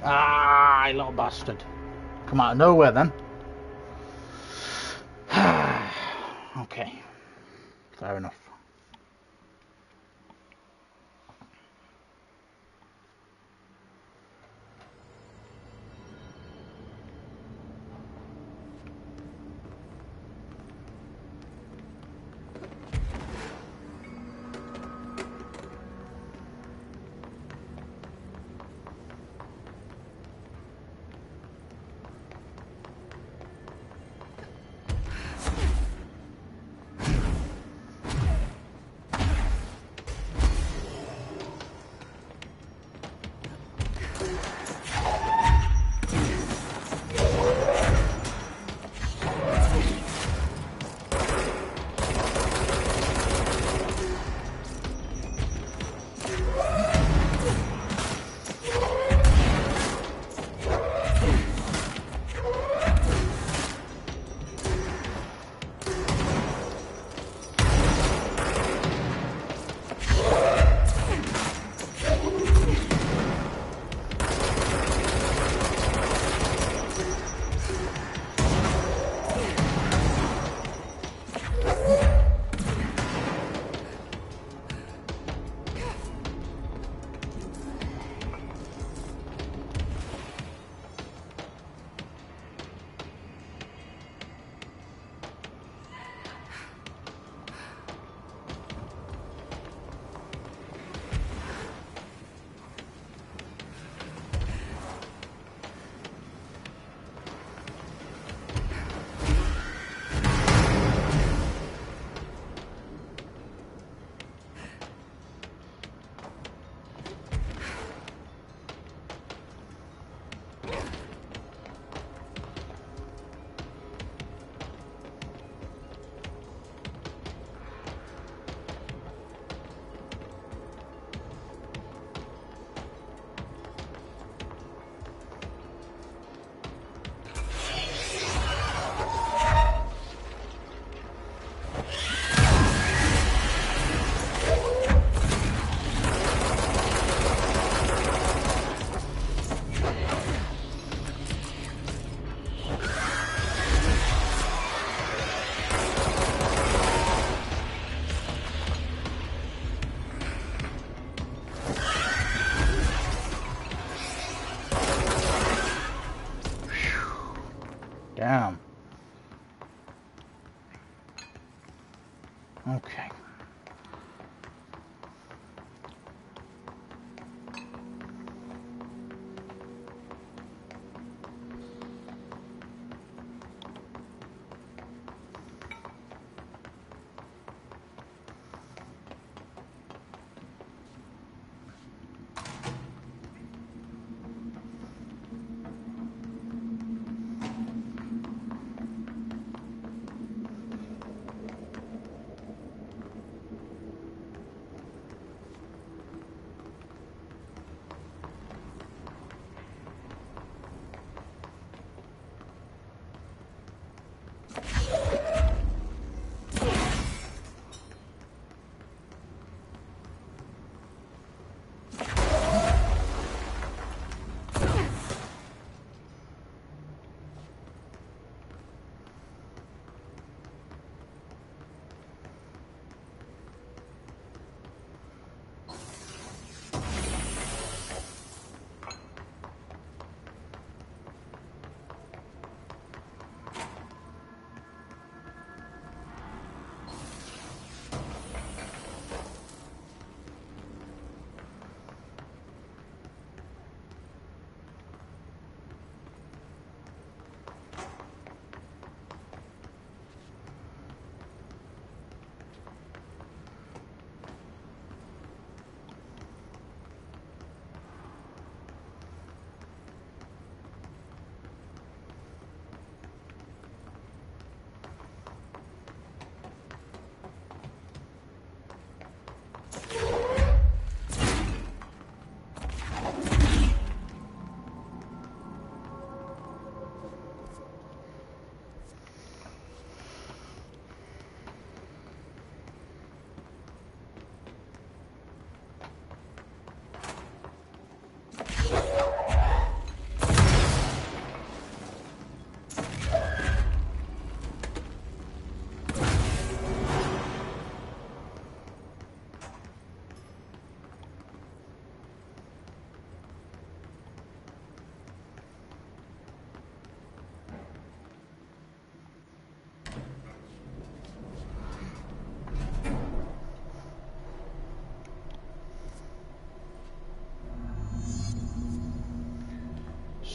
Ah, you little bastard. Come out of nowhere then. Okay. Fair enough.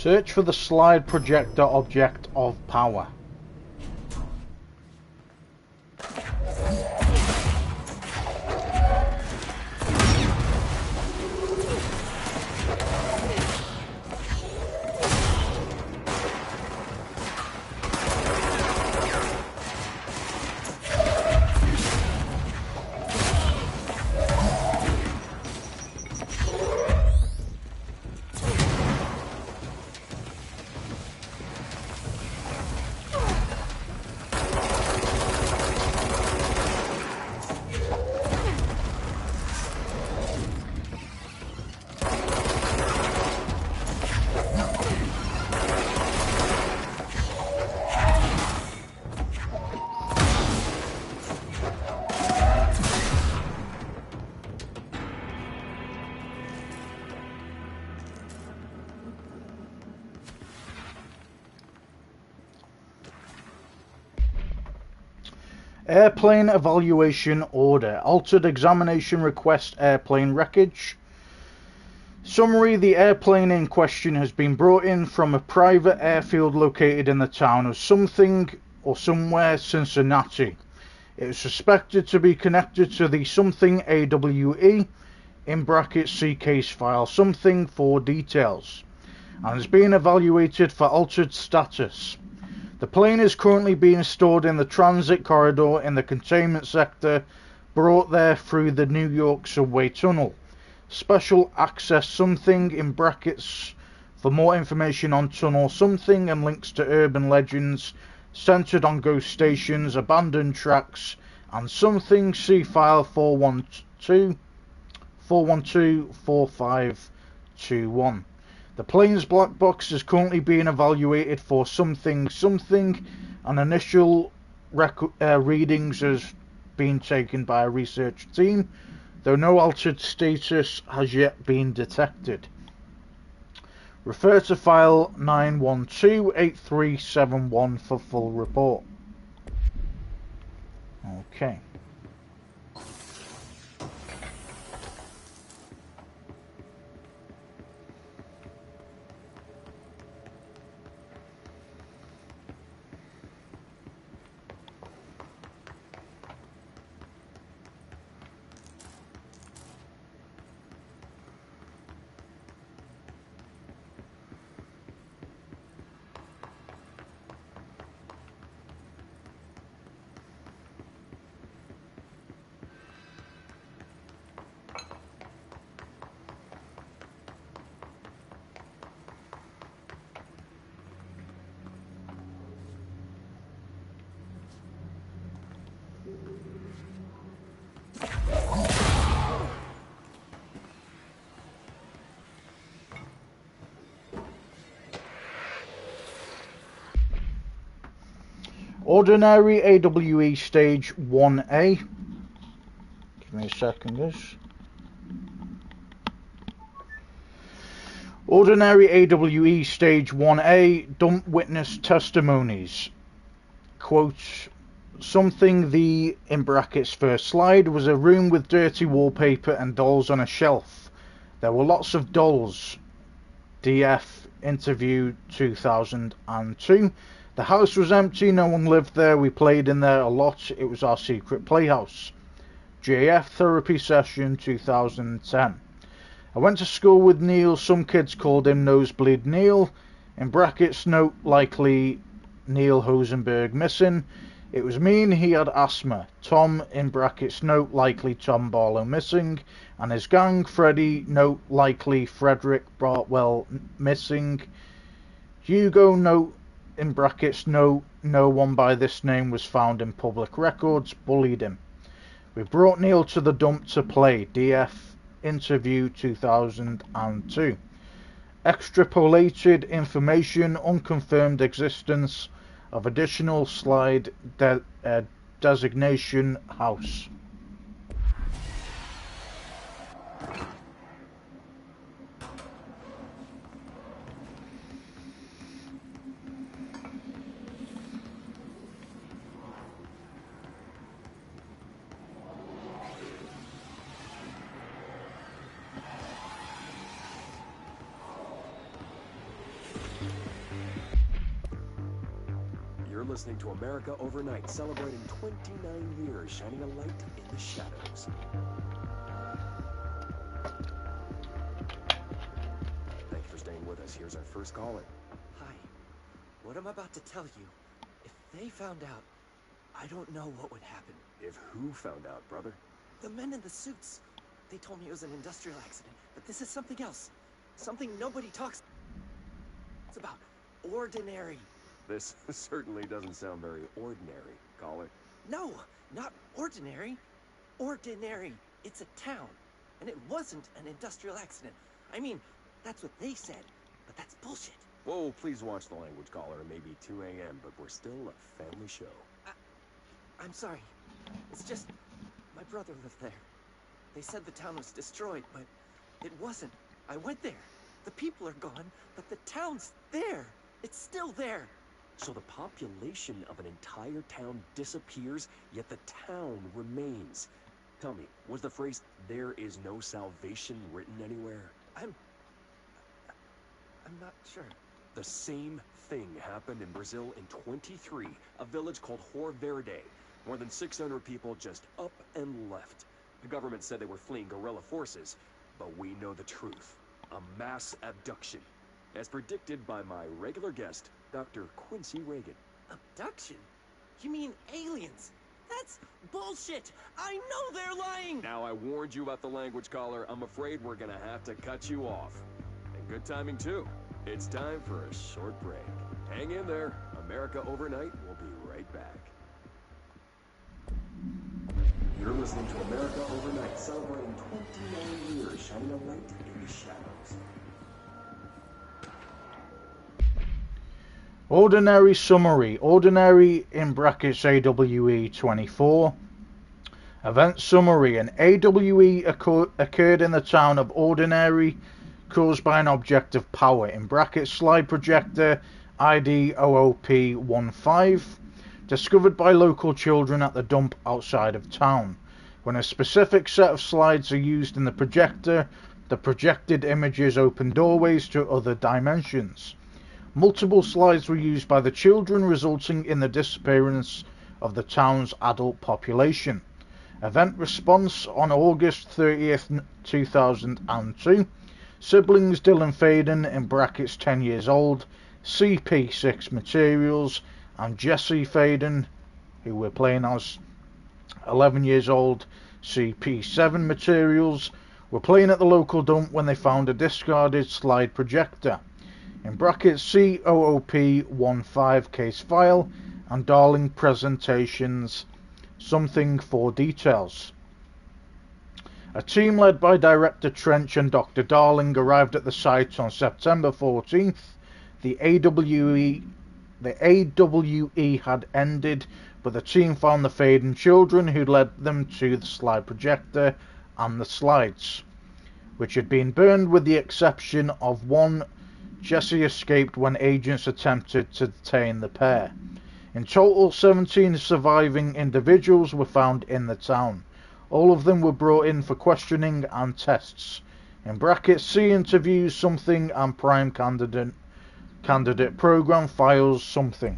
Search for the slide projector object of power. Airplane evaluation order. Altered examination request airplane wreckage. Summary: the airplane in question has been brought in from a private airfield located in the town of something or somewhere Cincinnati. It is suspected to be connected to the something AWE in brackets see case file something for details and is being evaluated for altered status. The plane is currently being stored in the transit corridor in the containment sector brought there through the New York subway tunnel. Special access something in brackets for more information on tunnel something and links to urban legends centered on ghost stations, abandoned tracks, and something. See file 412-4521. The plane's black box is currently being evaluated for something, and initial readings has been taken by a research team, though no altered status has yet been detected. Refer to file 912-8371 for full report. Okay. Ordinary AWE Stage 1A. Give me a second, guys. Ordinary AWE Stage 1A. Dump witness testimonies. Quote, something the, in brackets, first slide was a room with dirty wallpaper and dolls on a shelf. There were lots of dolls. DF interview 2002. The house was empty, no one lived there, we played in there a lot, it was our secret playhouse. JF therapy session 2010. I went to school with Neil, some kids called him Nosebleed Neil, in brackets note likely Neil Hosenberg missing. It was mean, he had asthma. Tom, in brackets note likely Tom Barlow missing, and his gang, Freddie, note likely Frederick Bartwell missing. Hugo, note in brackets no one by this name was found in public records, bullied him. We brought Neil to the dump to play. DF interview 2002. Extrapolated information, unconfirmed existence of additional slide designation house. listening to America Overnight, celebrating 29 years, shining a light in the shadows. Thanks for staying with us. Here's our first caller. Hi. What I'm about to tell you, if they found out, I don't know what would happen. If who found out, brother? The men in the suits. They told me it was an industrial accident, but this is something else. Something nobody talks about. Ordinary. This certainly doesn't sound very ordinary, caller. No, not ordinary. Ordinary. It's a town. And it wasn't an industrial accident. I mean, that's what they said, but that's bullshit. Whoa, please watch the language, caller. It may be 2 a.m., but we're still a family show. I'm sorry. It's just, my brother lived there. They said the town was destroyed, but it wasn't. I went there. The people are gone, but the town's there. It's still there. So the population of an entire town disappears, yet the town remains. Tell me, was the phrase, "there is no salvation," written anywhere? I'm not sure. The same thing happened in Brazil in 23, a village called Rio Verde. More than 600 people just up and left. The government said they were fleeing guerrilla forces, but we know the truth. A mass abduction, as predicted by my regular guest, Dr. Quincy Reagan. Abduction? You mean aliens? That's bullshit! I know they're lying! Now, I warned you about the language, caller. I'm afraid we're gonna have to cut you off. And good timing, too. It's time for a short break. Hang in there. America Overnight will be right back. You're listening to America Overnight, celebrating 29 years, shining a light in the shadows. Ordinary summary. Ordinary in brackets AWE 24. Event summary. An AWE occurred in the town of Ordinary, caused by an object of power, in brackets slide projector ID OOP15, discovered by local children at the dump outside of town. When a specific set of slides are used in the projector, the projected images open doorways to other dimensions. Multiple slides were used by the children, resulting in the disappearance of the town's adult population. Event response on August 30th, 2002. Siblings Dylan Faden, in brackets 10 years old, CP6 materials, and Jesse Faden, who we're playing as, 11 years old, CP7 materials, were playing at the local dump when they found a discarded slide projector. In brackets COOP15 case file, and Darling presentations, something for details. A team led by Director Trench and Dr. Darling arrived at the site on September 14th. The AWE had ended, but the team found the Faden children, who led them to the slide projector and the slides, which had been burned with the exception of one. Jesse escaped when agents attempted to detain the pair. In total, 17 surviving individuals were found in the town. All of them were brought in for questioning and tests. In brackets, see interviews something and prime candidate program files something.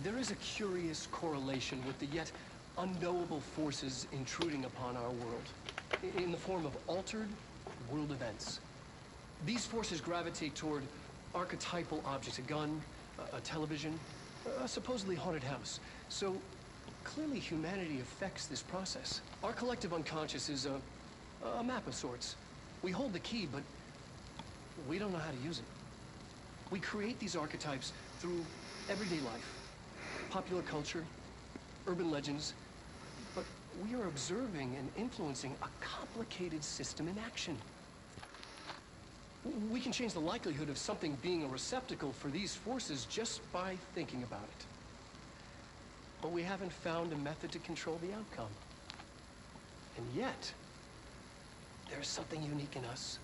There is a curious correlation with the yet unknowable forces intruding upon our world, in the form of altered world events. These forces gravitate toward archetypal objects, a gun, a television, a supposedly haunted house. So clearly humanity affects this process. Our collective unconscious is a map of sorts. We hold the key, but we don't know how to use it. We create these archetypes through everyday life, popular culture, urban legends, but we are observing and influencing a complicated system in action. We can change the likelihood of something being a receptacle for these forces just by thinking about it. But we haven't found a method to control the outcome. And yet, there's something unique in us,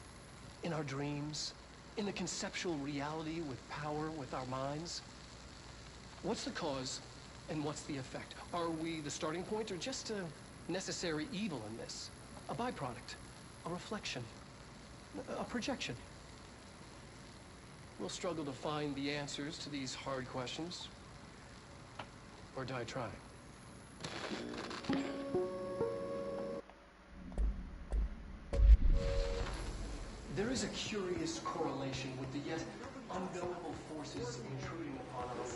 in our dreams, In the conceptual reality with power, with our minds? What's the cause and what's the effect? Are we the starting point or just a necessary evil in this? A byproduct, a reflection, a projection? We'll struggle to find the answers to these hard questions, or die trying. There is a curious correlation with the yet unknowable forces intruding upon our world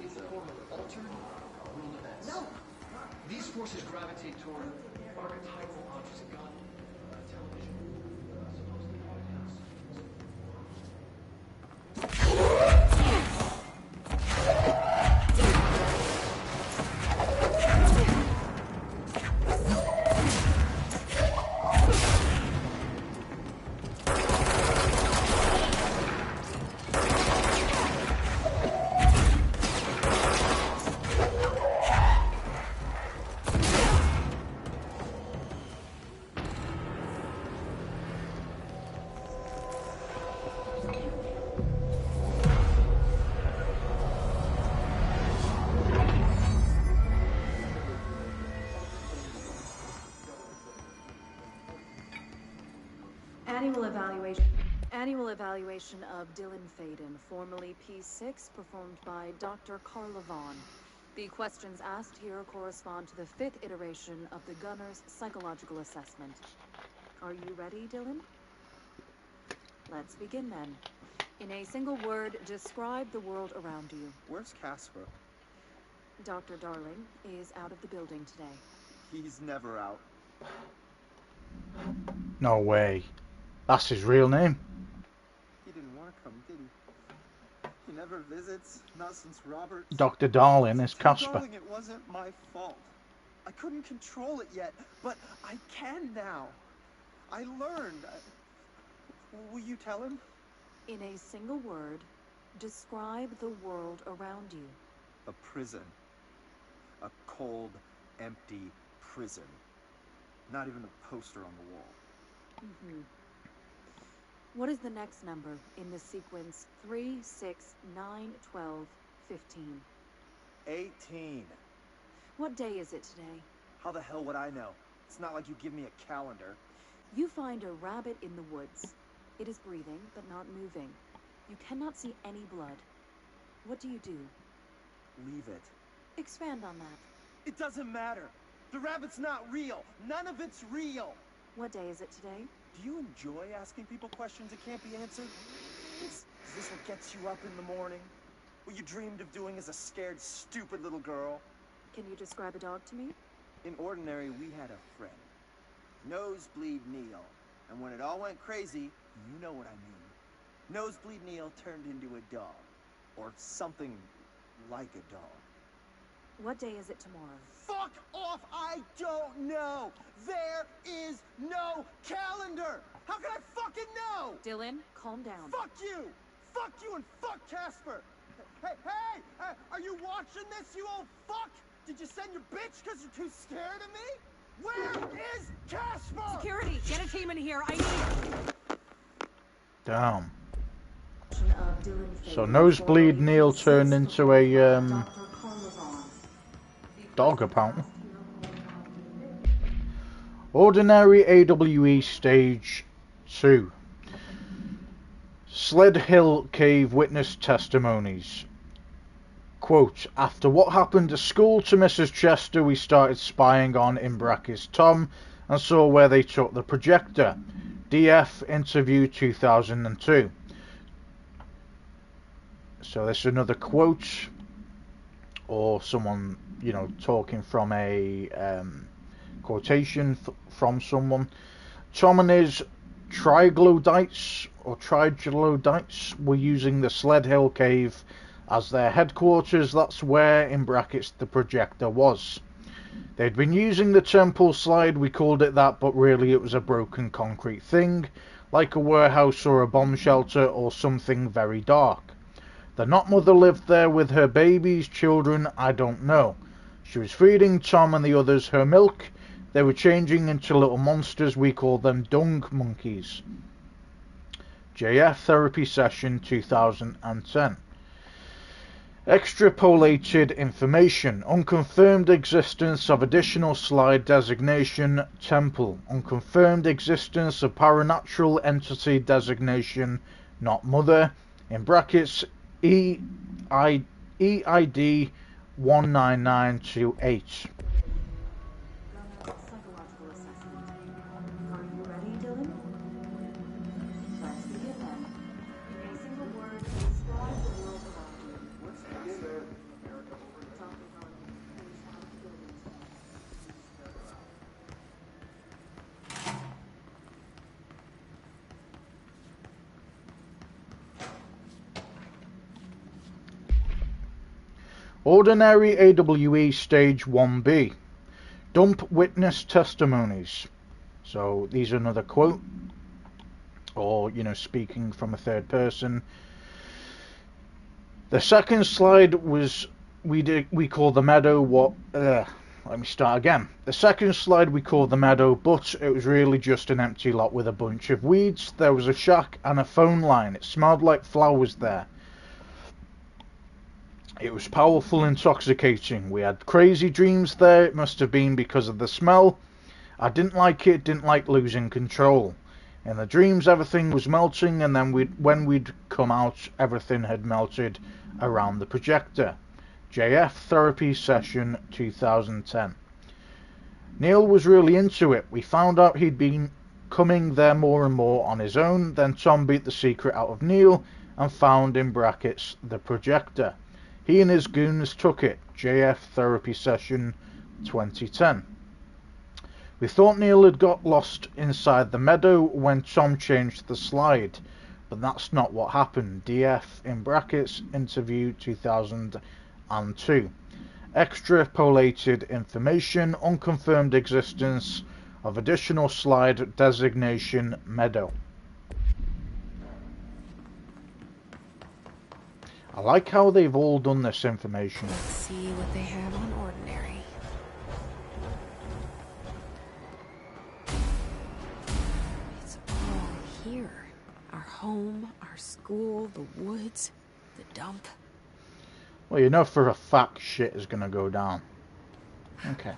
in the form of altered world events. No. These forces gravitate toward archetypal objects, a gun, a television, supposedly podcasts. Annual evaluation of Dylan Faden, formerly P6, performed by Dr. Carla Vaughn. The questions asked here correspond to the 5th iteration of the Gunner's psychological assessment. Are you ready, Dylan? Let's begin then. In a single word, describe the world around you. Where's Casper? Dr. Darling is out of the building today. He's never out. No way. That's his real name. He didn't want to come, did he? He never visits, not since Robert. Dr. Darling is Casper. Darling, it wasn't my fault. I couldn't control it yet, but I can now. I learned. Will you tell him? In a single word, describe the world around you. A prison. A cold, empty prison. Not even a poster on the wall. Mm-hmm. What is the next number in the sequence 3, 6, 9, 12, 15? 18. What day is it today? How the hell would I know? It's not like you give me a calendar. You find a rabbit in the woods. It is breathing, but not moving. You cannot see any blood. What do you do? Leave it. Expand on that. It doesn't matter. The rabbit's not real. None of it's real. What day is it today? Do you enjoy asking people questions that can't be answered? Is this what gets you up in the morning? What you dreamed of doing as a scared, stupid little girl? Can you describe a dog to me? In Ordinary, we had a friend. Nosebleed Neil. And when it all went crazy, you know what I mean. Nosebleed Neil turned into a dog. Or something like a dog. What day is it tomorrow? Fuck off! I don't know! There is no calendar! How can I fucking know? Dylan, calm down. Fuck you! Fuck you and fuck Casper! Hey! Are you watching this, you old fuck? Did you send your bitch because you're too scared of me? Where is Casper? Security, get a team in here. I need... Damn. So Nosebleed Neil turned into a dog, apparently. Ordinary AWE Stage 2. Sled Hill Cave Witness Testimonies. Quote, after what happened at school to Mrs. Chester, we started spying on, in brackets, Tom, and saw where they took the projector. DF interview 2002. So this is another quote, or someone, you know, talking from a quotation from someone. Tom and his triglyphides were using the Sled Hill Cave as their headquarters. That's where, in brackets, the projector was. They'd been using the temple slide, we called it that, but really it was a broken concrete thing, like a warehouse or a bomb shelter or something very dark. The not mother lived there with her babies, children, I don't know. She was feeding Tom and the others her milk. They were changing into little monsters, we called them dung monkeys. JF Therapy Session 2010. Extrapolated information. Unconfirmed existence of additional slide designation temple. Unconfirmed existence of paranatural entity designation not mother. In brackets EID 19928. Psychological assessment. Are you ready, Dylan? Let's begin then. In a single word, describe the world around you. Let's begin there. Dr. Helen, please have buildings. Ordinary AWE Stage 1B. Dump witness testimonies. So these are another quote, or speaking from a third person. The second slide was we call the meadow what let me start again. The second slide we call the meadow, but it was really just an empty lot with a bunch of weeds. There was a shack and a phone line. It smelled like flowers there. It was powerful, intoxicating. We had crazy dreams there. It must have been because of the smell. I didn't like it, didn't like losing control. In the dreams, everything was melting, and then when we'd come out, everything had melted around the projector. JF Therapy Session 2010. Neil was really into it. We found out he'd been coming there more and more on his own. Then Tom beat the secret out of Neil and found, in brackets, the projector. He and his goons took it. JF Therapy Session 2010. We thought Neil had got lost inside the meadow when Tom changed the slide, but that's not what happened. DF, in brackets, interview 2002. Extrapolated information. Unconfirmed existence of additional slide designation meadow. I like how they've all done this information. Let's see what they have on ordinary. It's all here. Our home, our school, the woods, the dump. Well, you know for a fact shit is gonna go down. Okay.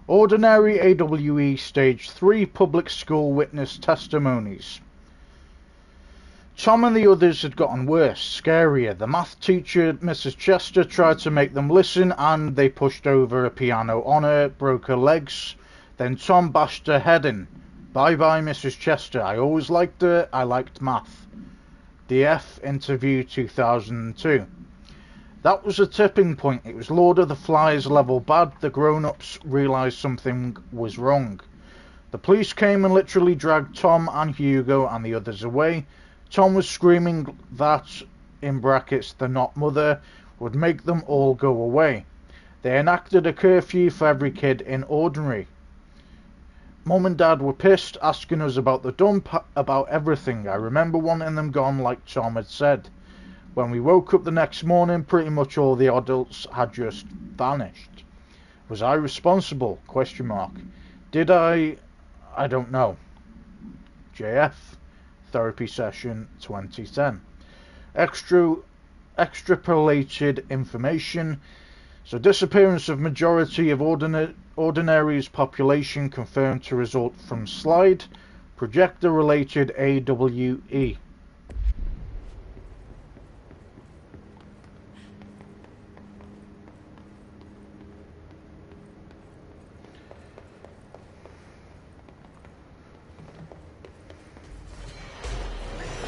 Ordinary AWE Stage 3 Public School Witness Testimonies. Tom and the others had gotten worse, scarier. The math teacher, Mrs. Chester, tried to make them listen and they pushed over a piano on her, broke her legs. Then Tom bashed her head in. Bye bye, Mrs. Chester. I always liked her. I liked math. DF Interview 2002. That was a tipping point. It was Lord of the Flies level bad. The grown-ups realised something was wrong. The police came and literally dragged Tom and Hugo and the others away. Tom was screaming that, in brackets, the not mother, would make them all go away. They enacted a curfew for every kid in ordinary. Mum and Dad were pissed, asking us about the dump, about everything. I remember wanting them gone like Tom had said. When we woke up the next morning, pretty much all the adults had just vanished. Was I responsible? ? Did I don't know. JF Therapy Session 2010. Extrapolated information. So disappearance of majority of ordinary's population confirmed to result from slide. Projector related AWE.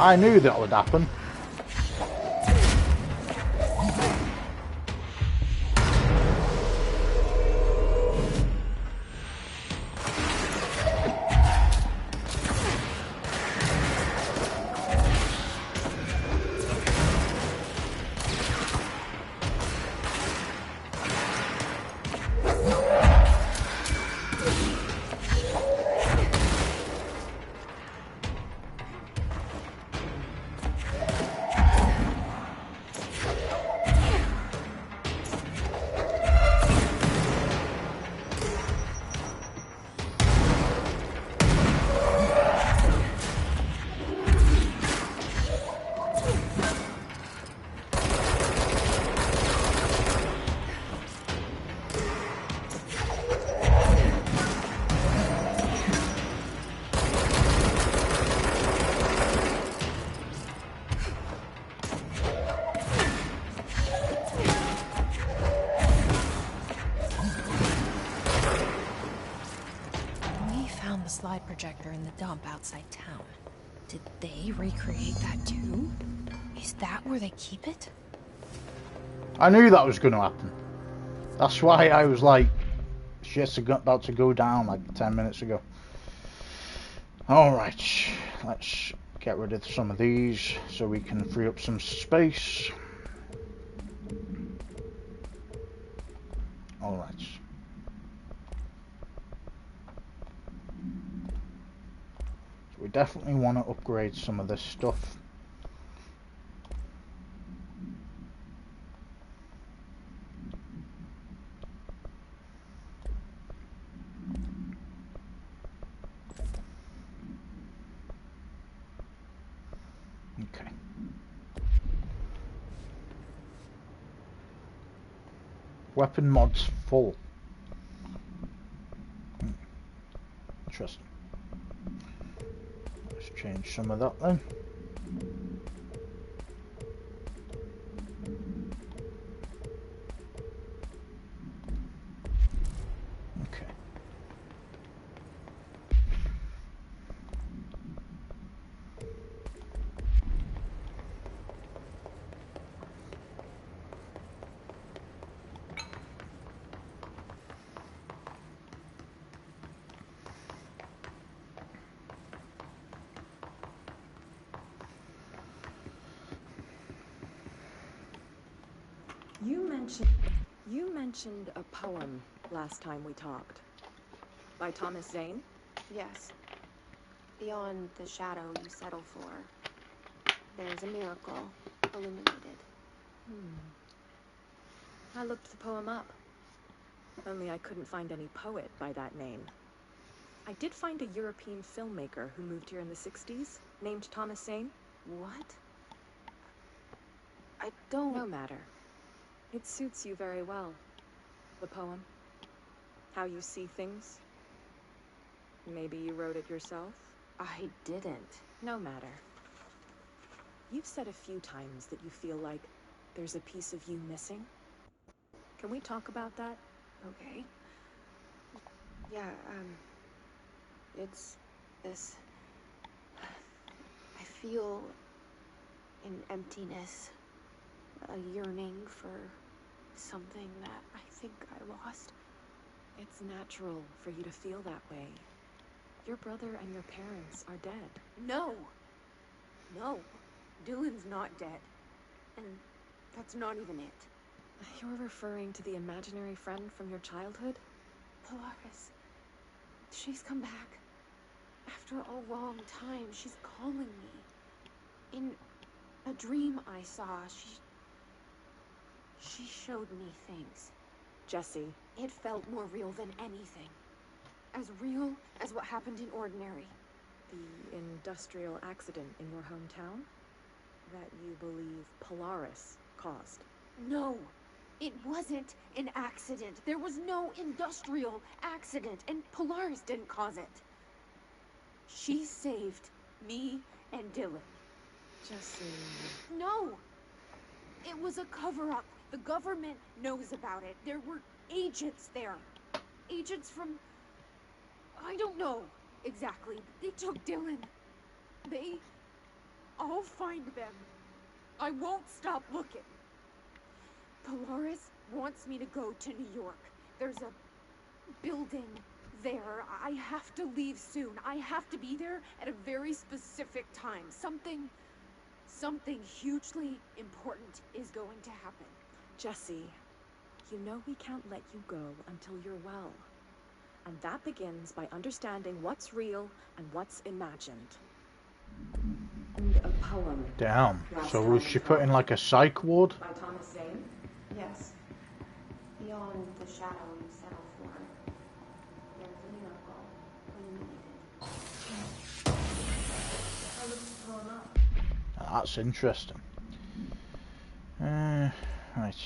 I knew that would happen. Slide projector in the dump outside town. Did they recreate that too? Is that where they keep it? I knew that was going to happen. That's why I was like, shit's about to go down like 10 minutes ago. Alright, let's get rid of some of these so we can free up some space. Alright. We definitely want to upgrade some of this stuff. Okay. Weapon mods full. Interesting. Change some of that then. Okay. You mentioned a poem last time we talked. By Thomas Zane? Yes. Beyond the shadow you settle for, there's a miracle illuminated. I looked the poem up. Only I couldn't find any poet by that name. I did find a European filmmaker who moved here in the 60s, named Thomas Zane. What? I don't... No matter. It suits you very well. The poem. How you see things. Maybe you wrote it yourself? I didn't. No matter. You've said a few times that you feel like there's a piece of you missing. Can we talk about that? Okay. Yeah, it's this... I feel an emptiness, a yearning for something that I think I lost. It's natural for you to feel that way. Your brother and your parents are dead. No! No. Dylan's not dead. And that's not even it. You're referring to the imaginary friend from your childhood? Polaris. She's come back. After a long time, she's calling me. In a dream I saw, she showed me things. Jessie. It felt more real than anything. As real as what happened in Ordinary. The industrial accident in your hometown? That you believe Polaris caused? No! It wasn't an accident. There was no industrial accident, and Polaris didn't cause it. She saved me and Dylan. Jessie... No! It was a cover-up. The government knows about it. There were agents there. Agents from... I don't know exactly. They took Dylan. They I'll find them. I won't stop looking. Polaris wants me to go to New York. There's a building there. I have to leave soon. I have to be there at a very specific time. Something hugely important is going to happen. Jesse, you know we can't let you go until you're well. And that begins by understanding what's real and what's imagined. And a poem. Damn. So was she put in like a psych ward? By Thomas Zane? Yes. Beyond the shadow you settle for, there's a miracle when needed. I looked the poem up. That's interesting. Right.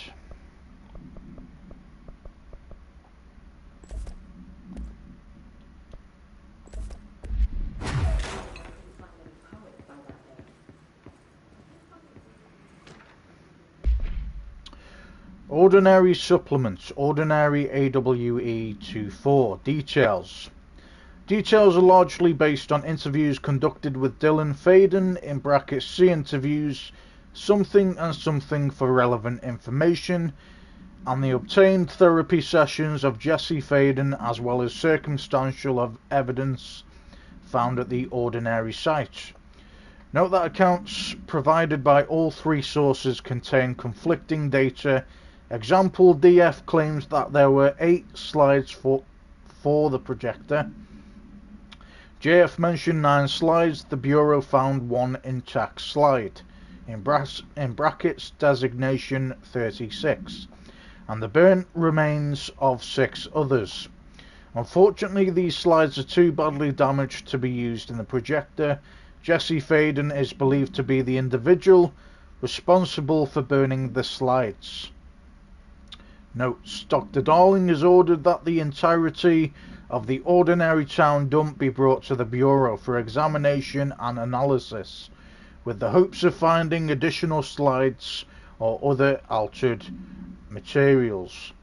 Ordinary supplements. Ordinary AWE 24. Details. Details are largely based on interviews conducted with Dylan Faden, in brackets C interviews, something and something for relevant information, and the obtained therapy sessions of Jesse Faden, as well as circumstantial evidence found at the Ordinary site. Note that accounts provided by all three sources contain conflicting data. Example, DF claims that there were 8 slides for the projector. JF mentioned 9 slides. The Bureau found 1 intact slide, in brackets designation 36, and the burnt remains of 6 others. Unfortunately, these slides are too badly damaged to be used in the projector. Jesse Faden is believed to be the individual responsible for burning the slides. Notes: Dr. Darling has ordered that the entirety of the Ordinary Town dump be brought to the Bureau for examination and analysis, with the hopes of finding additional slides or other altered materials.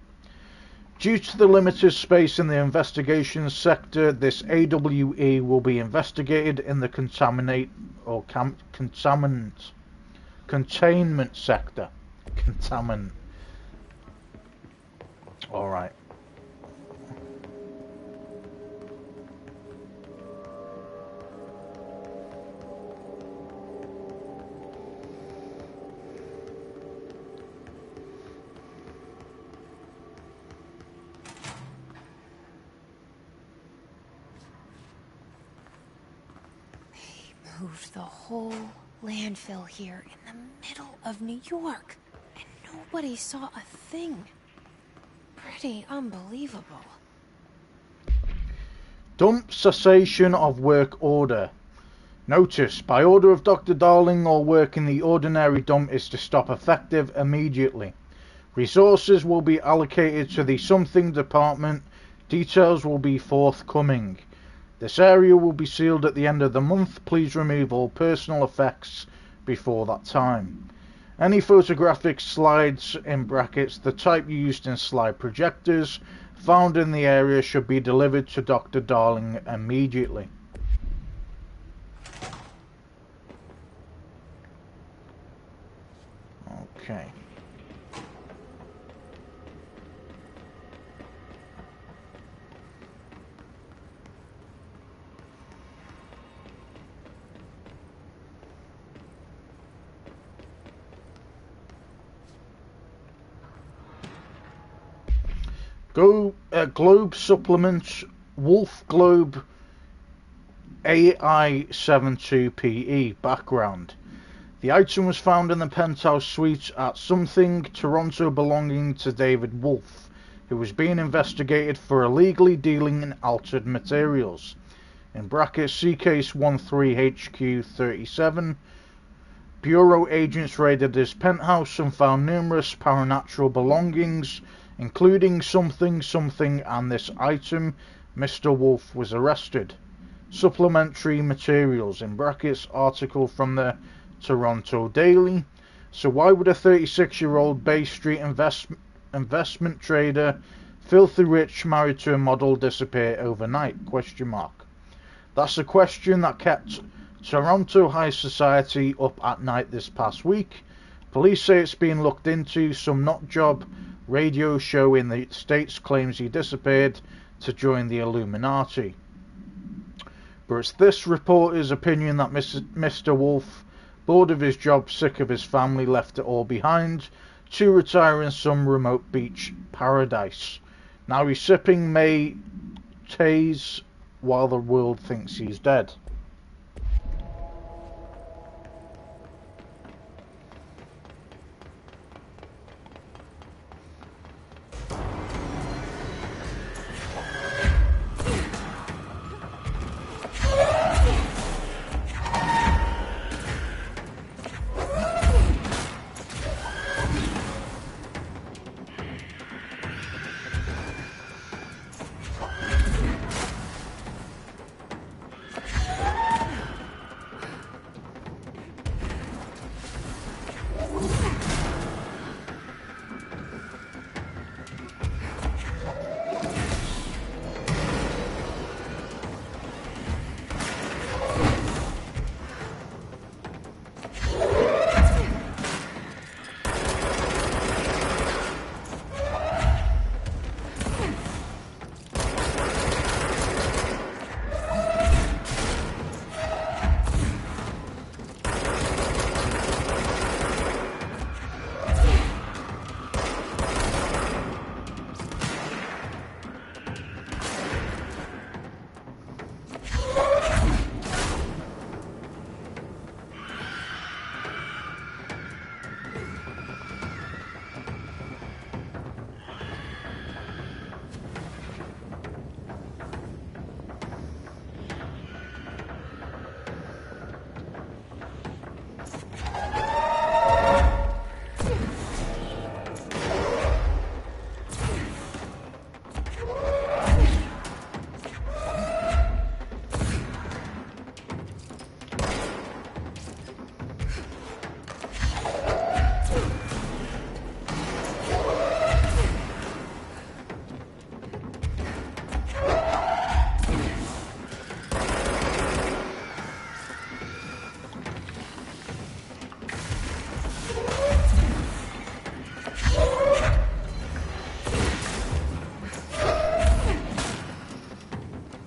Due to the limited space in the investigation sector, this AWE will be investigated in the containment sector. Contaminant. All right. Moved the whole landfill here in the middle of New York, and nobody saw a thing. Pretty unbelievable. Dump cessation of work order. Notice: by order of Dr. Darling, all work in the Ordinary dump is to stop effective immediately. Resources will be allocated to the something department. Details will be forthcoming. This area will be sealed at the end of the month. Please remove all personal effects before that time. Any photographic slides, in brackets the type used in slide projectors, found in the area should be delivered to Dr. Darling immediately. Okay. Globe supplements. Wolf Globe AI72PE. Background: the item was found in the penthouse suite at something Toronto belonging to David Wolf, who was being investigated for illegally dealing in altered materials. In brackets C case 13HQ37. Bureau agents raided his penthouse and found numerous paranatural belongings, including something and this item. Mr. Wolf was arrested. Supplementary materials, in brackets article from the Toronto Daily. So why would a 36-year-old Bay Street investment trader, filthy rich, married to a model, disappear overnight? Question mark. That's a question that kept Toronto high society up at night this past week. Police say it's been looked into. Some nut-job radio show in the States claims he disappeared to join the Illuminati. But it's this reporter's opinion that Mr. Wolf, bored of his job, sick of his family, left it all behind to retire in some remote beach paradise. Now he's sipping May Tays while the world thinks he's dead.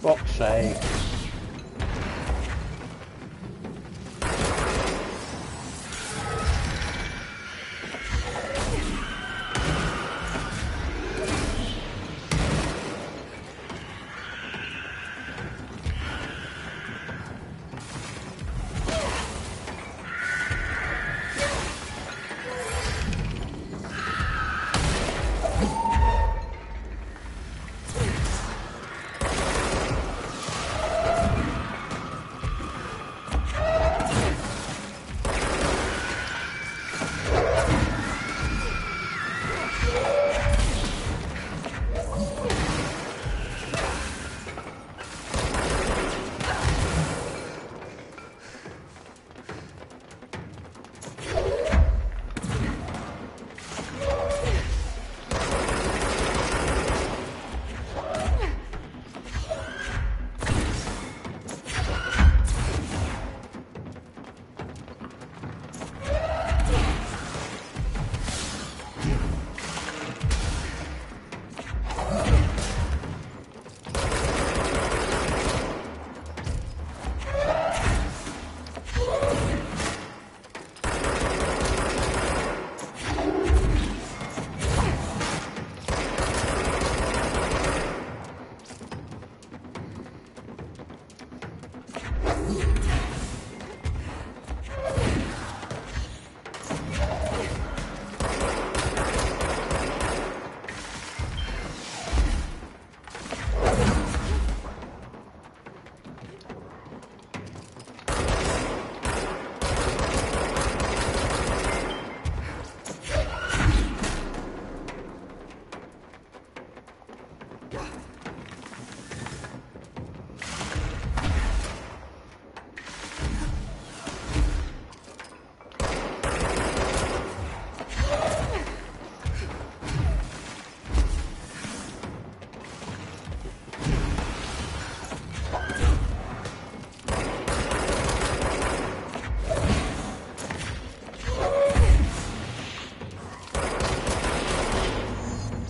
Fuck's sake.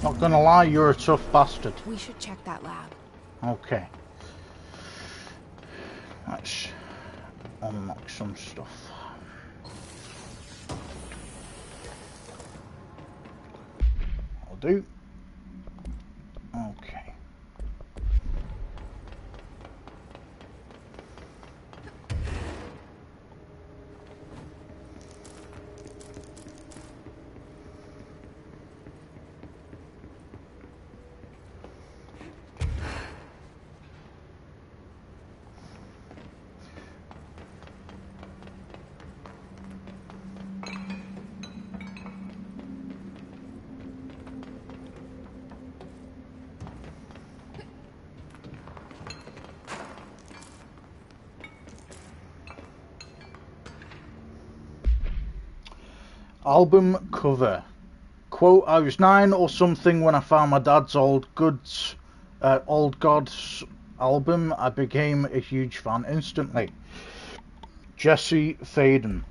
Not gonna lie, you're a tough bastard. We should check that lab. Okay. Let's unlock some stuff. I'll do. Okay. Album cover. Quote, I was 9 or something when I found my dad's Old Gods album. I became a huge fan instantly. Jesse Faden.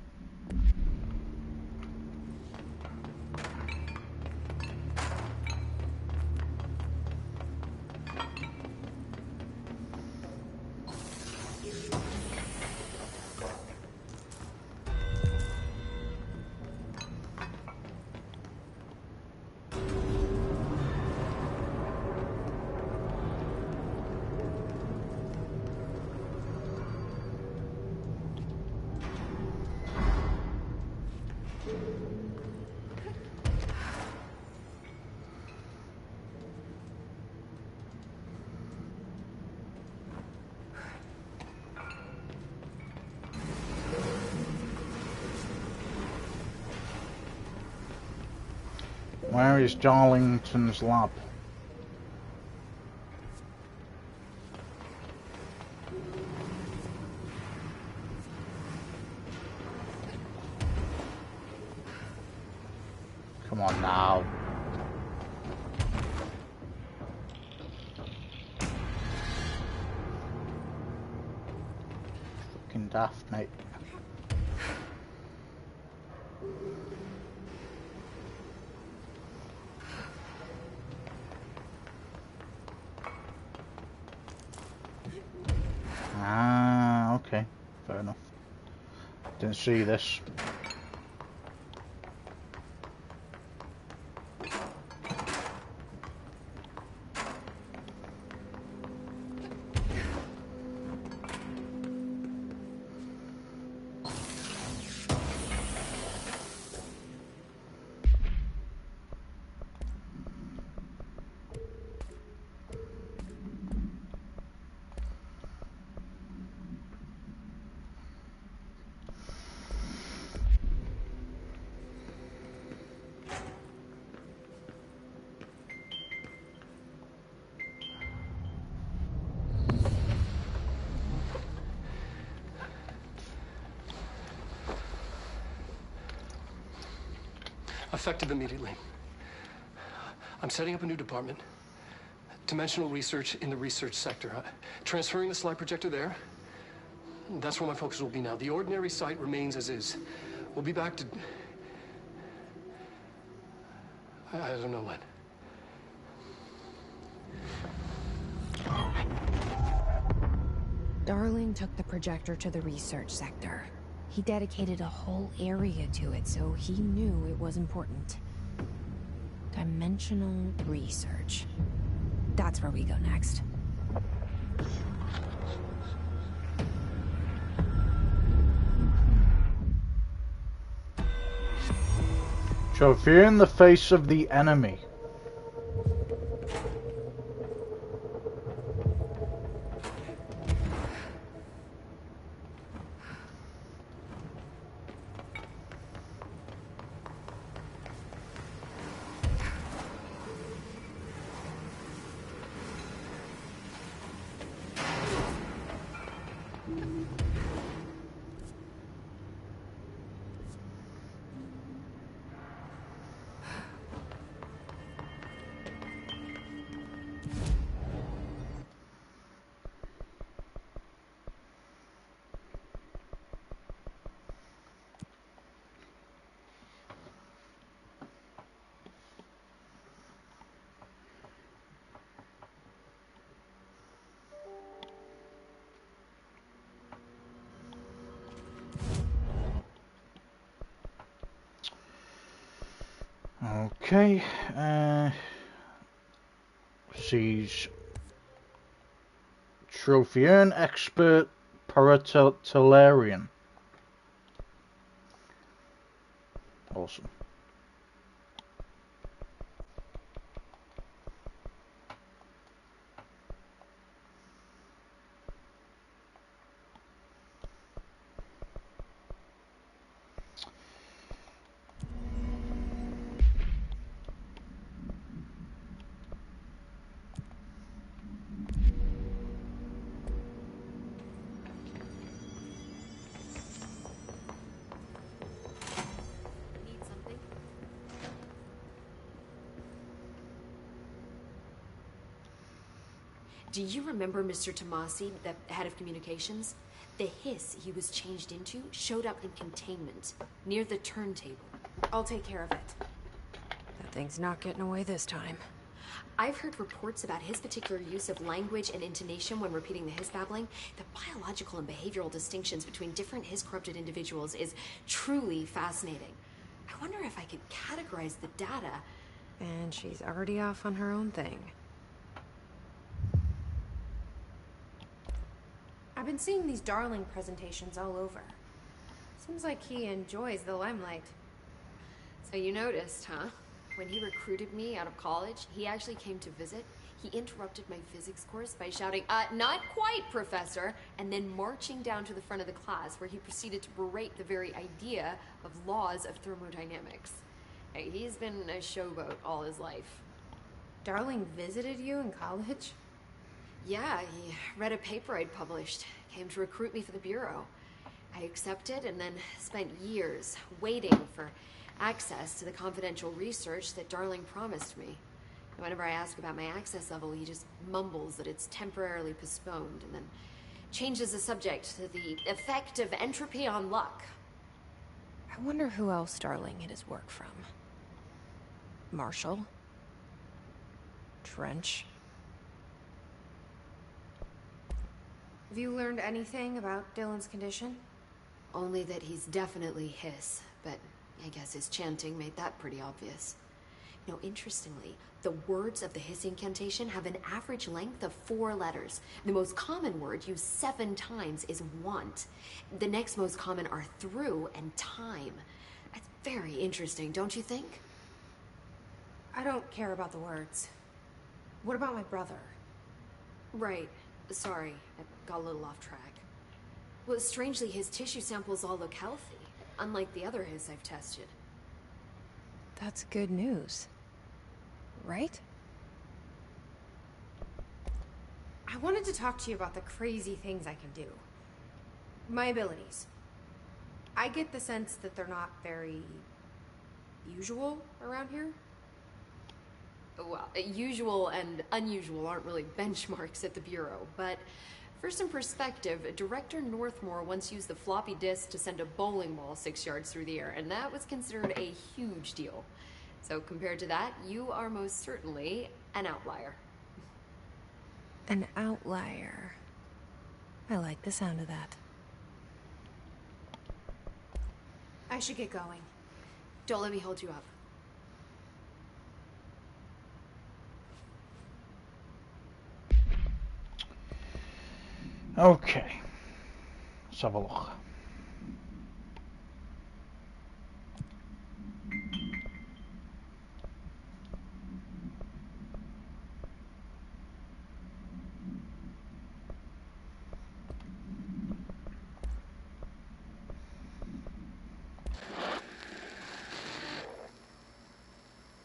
Where is Darlington's lab? Come on now. Fucking daft, mate. Ah, okay. Fair enough. Didn't see this. Effective immediately. I'm setting up a new department. Dimensional research in the research sector. Transferring the slide projector there. That's where my focus will be now. The ordinary site remains as is. We'll be back to... I don't know when. Darling took the projector to the research sector. He dedicated a whole area to it, so he knew it was important. Dimensional research. That's where we go next. Show fear in the face of the enemy. Okay, she's trophy earn expert paratellarian. Awesome. Need something? Do you remember Mr. Tomasi, the head of communications? The hiss he was changed into showed up in containment, near the turntable. I'll take care of it. That thing's not getting away this time. I've heard reports about his particular use of language and intonation when repeating the hiss babbling. The biological and behavioral distinctions between different hiss-corrupted individuals is truly fascinating. I wonder if I could categorize the data. And she's already off on her own thing. I've been seeing these Darling presentations all over. Seems like he enjoys the limelight. So you noticed, huh? When he recruited me out of college, he actually came to visit. He interrupted my physics course by shouting, not quite, Professor, and then marching down to the front of the class where he proceeded to berate the very idea of laws of thermodynamics. Hey, he's been a showboat all his life. Darling visited you in college? Yeah, he read a paper I'd published, came to recruit me for the Bureau. I accepted and then spent years waiting for access to the confidential research that Darling promised me. And whenever I ask about my access level, he just mumbles that it's temporarily postponed and then changes the subject to the effect of entropy on luck. I wonder who else Darling had his work from. Marshall? Trench? Have you learned anything about Dylan's condition? Only that he's definitely hiss, but I guess his chanting made that pretty obvious. You know, interestingly, the words of the hiss incantation have an average length of 4 letters. The most common word used 7 times is want. The next most common are through and time. That's very interesting, don't you think? I don't care about the words. What about my brother? Right. Sorry, I got a little off track. Well, strangely, his tissue samples all look healthy, unlike the other hiss I've tested. That's good news. Right? I wanted to talk to you about the crazy things I can do. My abilities. I get the sense that they're not very usual around here. Well, usual and unusual aren't really benchmarks at the Bureau, but for some perspective, Director Northmore once used the floppy disk to send a bowling ball 6 yards through the air, and that was considered a huge deal. So compared to that, you are most certainly an outlier. An outlier. I like the sound of that. I should get going. Don't let me hold you up. Okay, let's have a look.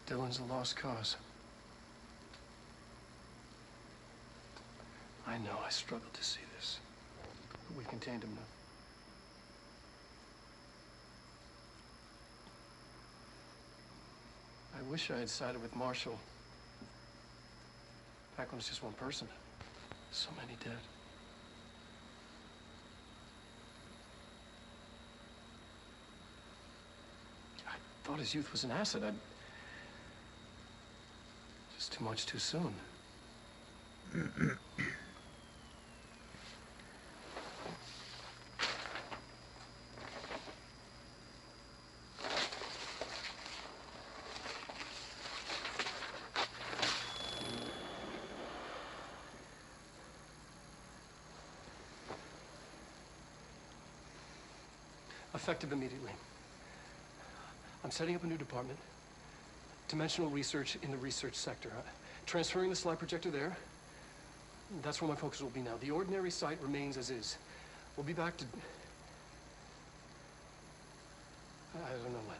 Dylan's a lost cause. I know I struggled to see this, but we contained him now. I wish I had sided with Marshall. Back when it was just one person. So many dead. I thought his youth was an asset. Just too much too soon. Effective immediately. I'm setting up a new department. Dimensional research in the research sector. Transferring the slide projector there. That's where my focus will be now. The ordinary site remains as is. We'll be back to... I don't know when.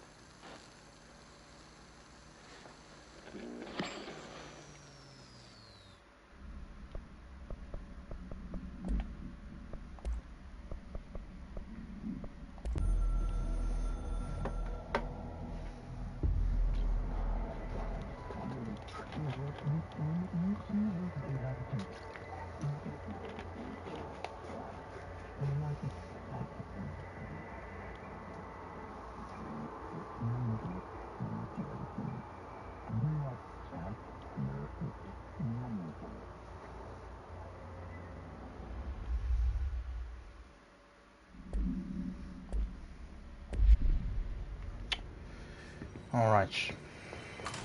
Alright,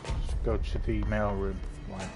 let's go to the mail room. Right.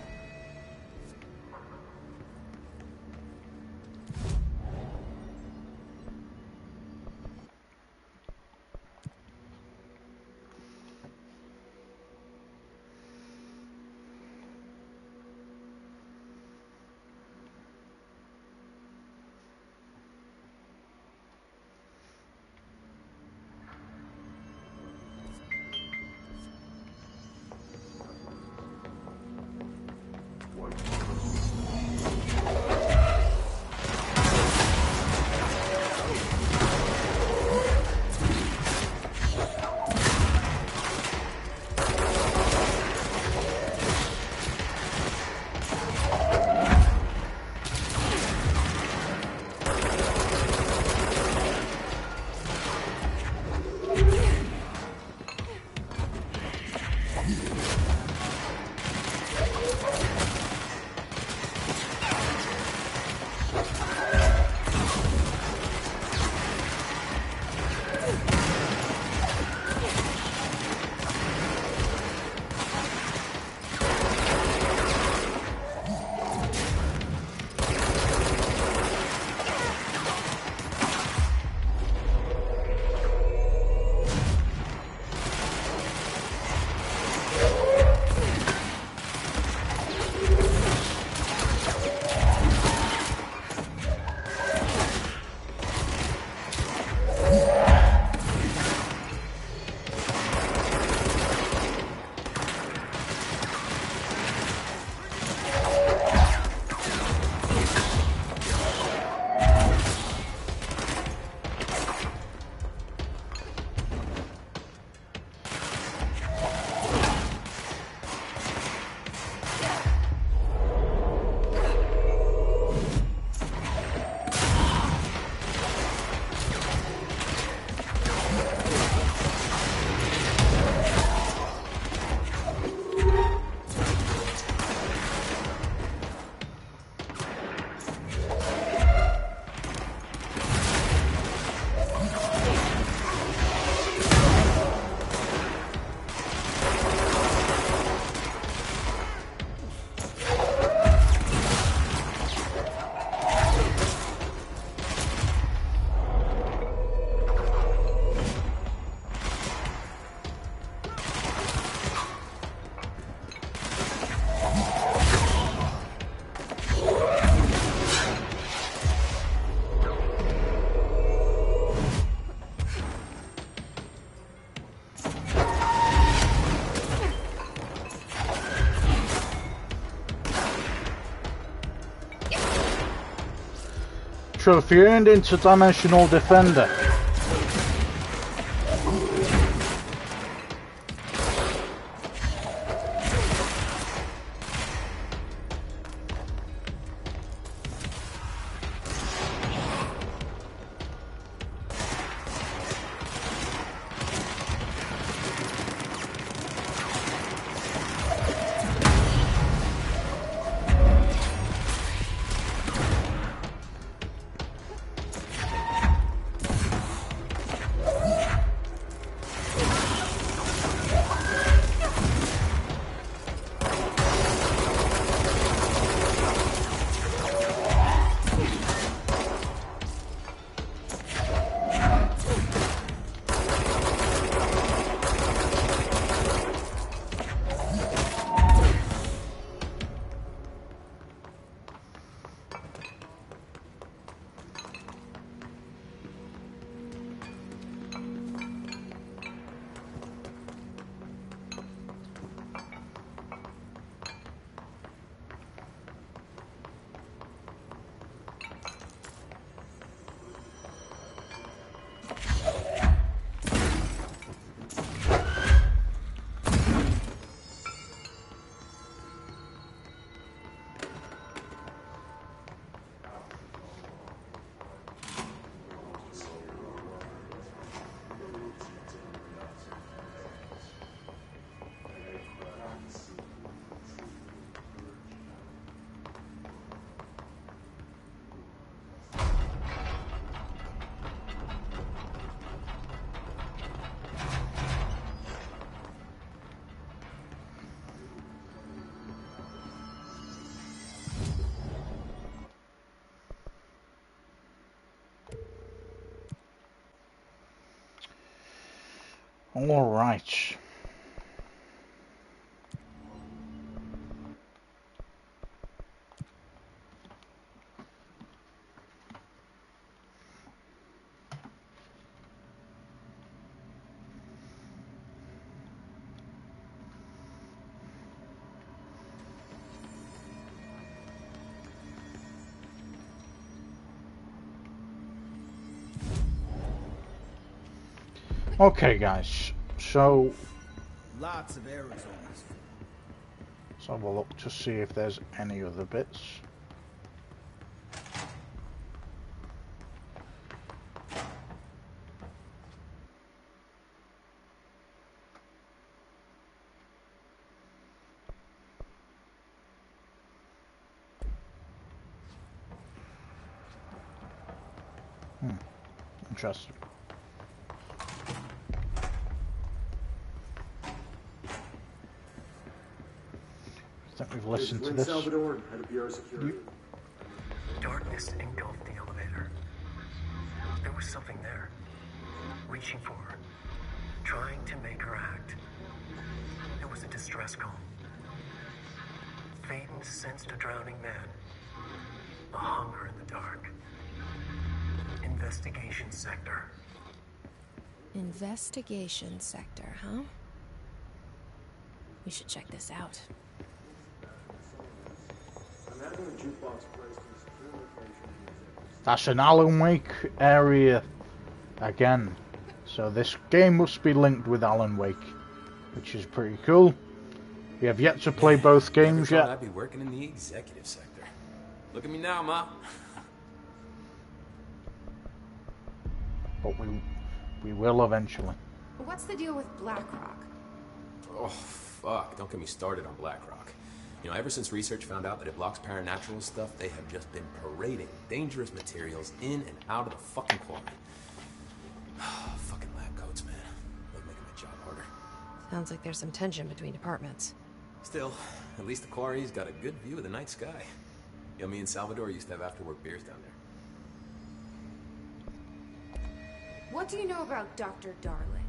Trophy earned Interdimensional Defender. All right. Okay, guys. So lots of errors on this. let's have a look to see if there's any other bits. Interesting. I think we've listened to this. Salvador, head of Bureau Security. Darkness engulfed the elevator. There was something there, reaching for her, trying to make her act. It was a distress call. Phaeton sensed a drowning man, a hunger in the dark. Investigation sector. Investigation sector, huh? We should check this out. That's an Alan Wake area again. So this game must be linked with Alan Wake, which is pretty cool. We have yet to play both games yet. I'd be working in the executive sector. Look at me now, Ma. But we will eventually. What's the deal with BlackRock? Oh, fuck. Don't get me started on BlackRock. You know, ever since research found out that it blocks paranatural stuff, they have just been parading dangerous materials in and out of the fucking quarry. Fucking lab coats, man. They're making my job harder. Sounds like there's some tension between departments. Still, at least the quarry's got a good view of the night sky. You know, me and Salvador used to have after-work beers down there. What do you know about Dr. Darling?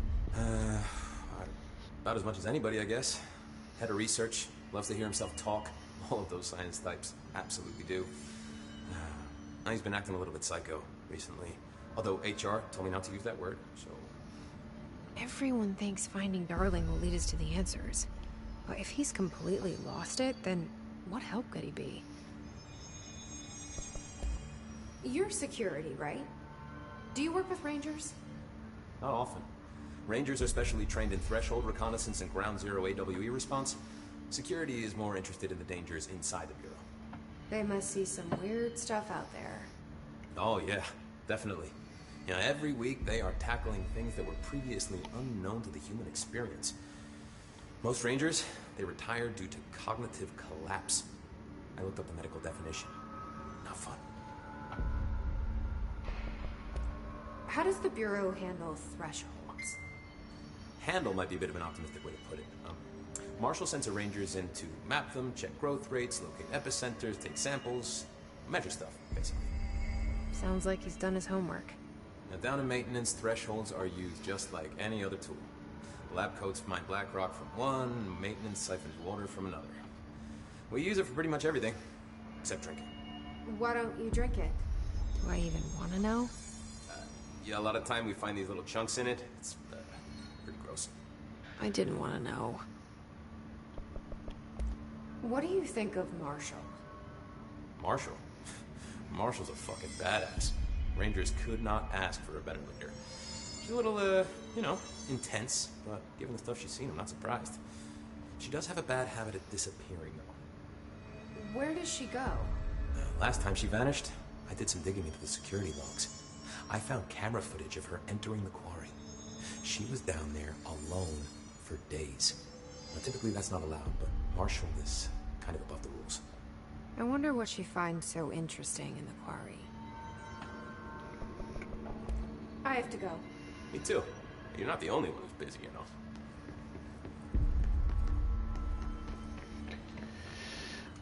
About as much as anybody, I guess. Head of research, loves to hear himself talk. All of those science types absolutely do. Now he's been acting a little bit psycho recently. Although HR told me not to use that word, so... Everyone thinks finding Darling will lead us to the answers. But if he's completely lost it, then what help could he be? You're security, right? Do you work with Rangers? Not often. Rangers are specially trained in threshold reconnaissance and ground zero AWE response. Security is more interested in the dangers inside the Bureau. They must see some weird stuff out there. Oh yeah, definitely. You know, every week they are tackling things that were previously unknown to the human experience. Most Rangers, they retire due to cognitive collapse. I looked up the medical definition. Not fun. How does the Bureau handle thresholds? Handle might be a bit of an optimistic way to put it. Marshall sends her Rangers in to map them, check growth rates, locate epicenters, take samples, measure stuff, basically. Sounds like he's done his homework. Now, down in maintenance, thresholds are used just like any other tool. Lab coats mine black rock from one, maintenance siphons water from another. We use it for pretty much everything, except drinking. Why don't you drink it? Do I even want to know? Yeah, a lot of time we find these little chunks in it. It's pretty gross. I didn't want to know. What do you think of Marshall? Marshall? Marshall's a fucking badass. Rangers could not ask for a better leader. She's a little, you know, intense, but given the stuff she's seen, I'm not surprised. She does have a bad habit of disappearing, though. Where does she go? Last time she vanished, I did some digging into the security logs. I found camera footage of her entering the quarry. She was down there alone for days. Now, typically that's not allowed, but Marshall is kind of above the rules. I wonder what she finds so interesting in the quarry. I have to go. Me too. You're not the only one who's busy, you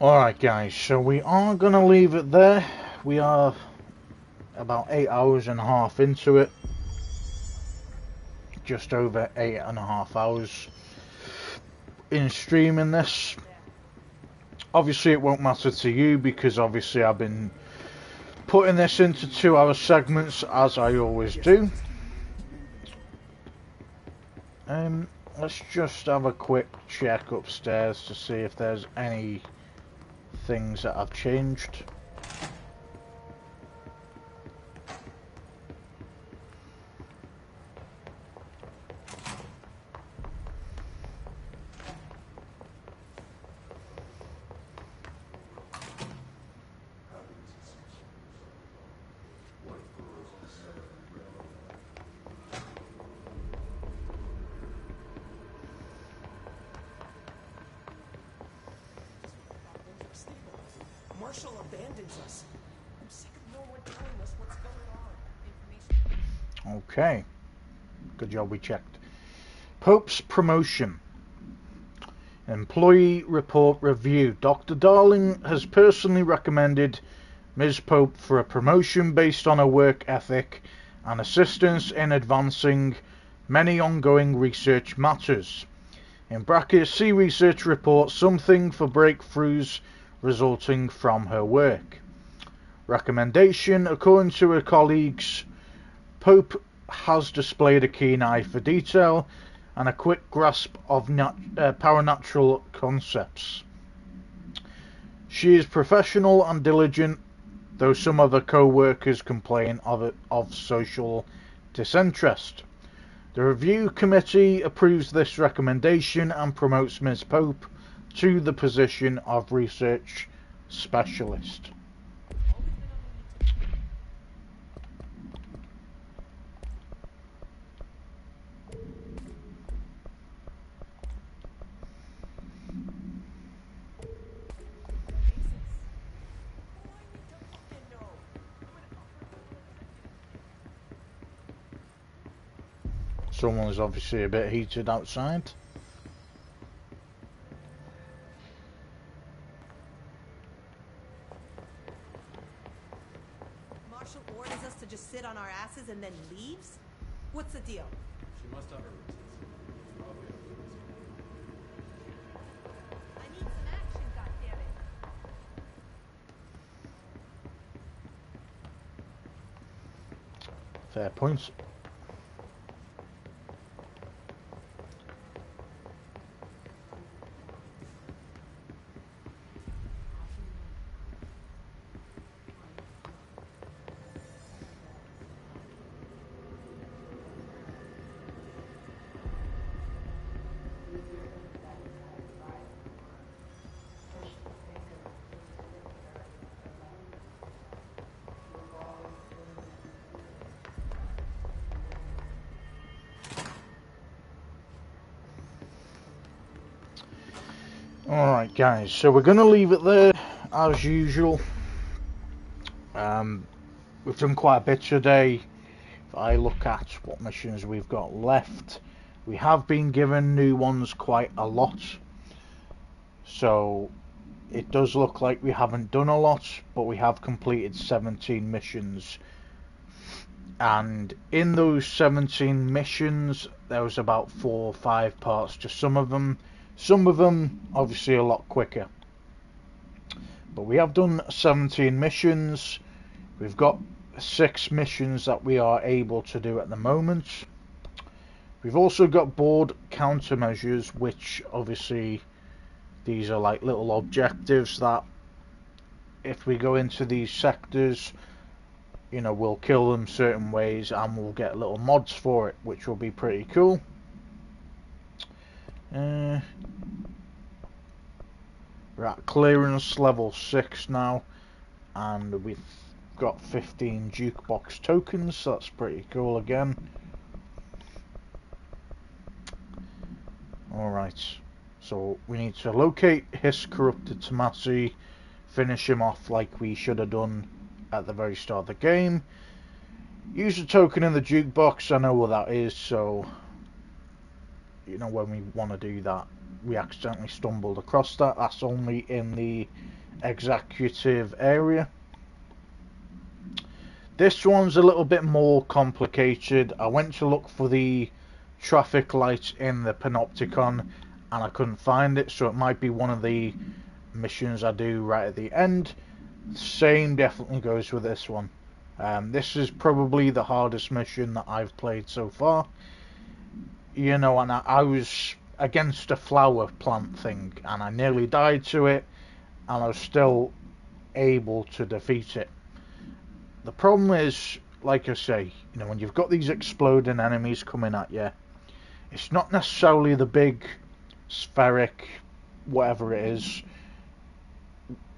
know. Alright guys, so we are going to leave it there. We are about 8 hours and a half into it. just over 8.5 hours in streaming this. Obviously it won't matter to you because obviously I've been putting this into 2-hour segments as I always do. Let's just have a quick check upstairs to see if there's any things that have changed. Marshall abandons us. I'm sick of no one telling us what's going on. Okay. Good job we checked. Pope's promotion. Employee report review. Dr. Darling has personally recommended Ms. Pope for a promotion based on her work ethic and assistance in advancing many ongoing research matters. In brackets, see research report something for breakthroughs resulting from her work. Recommendation. According to her colleagues, Pope has displayed a keen eye for detail and a quick grasp of paranatural concepts. She is professional and diligent, though some of her co-workers complain of social disinterest. The review committee approves this recommendation and promotes Ms. Pope to the position of research specialist. Someone's obviously a bit heated outside. Marshall orders us to just sit on our asses and then leaves? What's the deal? She must have her reasons. I need some action, goddammit. Fair points. Alright guys, so we're going to leave it there as usual. We've done quite a bit today. If I look at what missions we've got left, we have been given new ones quite a lot. So it does look like we haven't done a lot, but we have completed 17 missions. And in those 17 missions, there was about 4 or 5 parts to some of them. Some of them obviously a lot quicker. But we have done 17 missions. We've got 6 missions that we are able to do at the moment. We've also got board countermeasures, which obviously these are like little objectives that if we go into these sectors, you know, we'll kill them certain ways and we'll get little mods for it, which will be pretty cool. We're at clearance level 6 now, and we've got 15 jukebox tokens, so that's pretty cool again. Alright, so we need to locate his corrupted Tomasi, finish him off like we should have done at the very start of the game. Use a token in the jukebox. I know what that is, so you know, when we want to do that, we accidentally stumbled across that. That's only in the executive area. This one's a little bit more complicated. I went to look for the traffic lights in the Panopticon, and I couldn't find it, so it might be one of the missions I do right at the end. Same definitely goes with this one. This is probably the hardest mission that I've played so far. You know, and I was against a flower plant thing, and I nearly died to it, and I was still able to defeat it. The problem is, like I say, you know, when you've got these exploding enemies coming at you, it's not necessarily the big spheric whatever it is.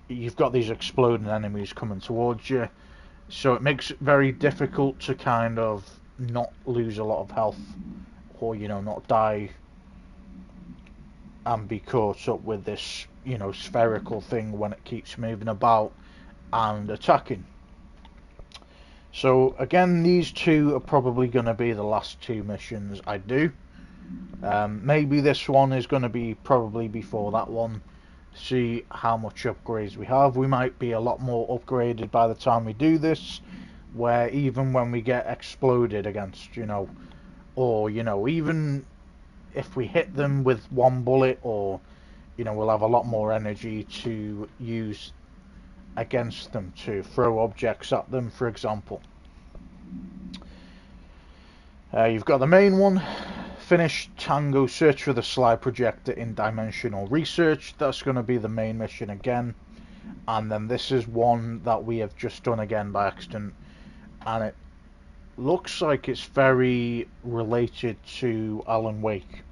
You've got these exploding enemies coming towards you, so it makes it very difficult to kind of not lose a lot of health, or, you know, not die and be caught up with this, you know, spherical thing when it keeps moving about and attacking. So again, these two are probably going to be the last two missions I do. Maybe this one is going to be probably before that one. See how much upgrades we have. We might be a lot more upgraded by the time we do this, where even when we get exploded against, you know, or, you know, even if we hit them with one bullet, or, you know, we'll have a lot more energy to use against them, to throw objects at them, for example. You've got the main one. Finish Tango, search for the slide projector in dimensional research. That's going to be the main mission again. And then this is one that we have just done again by accident, and it looks like it's very related to Alan Wake.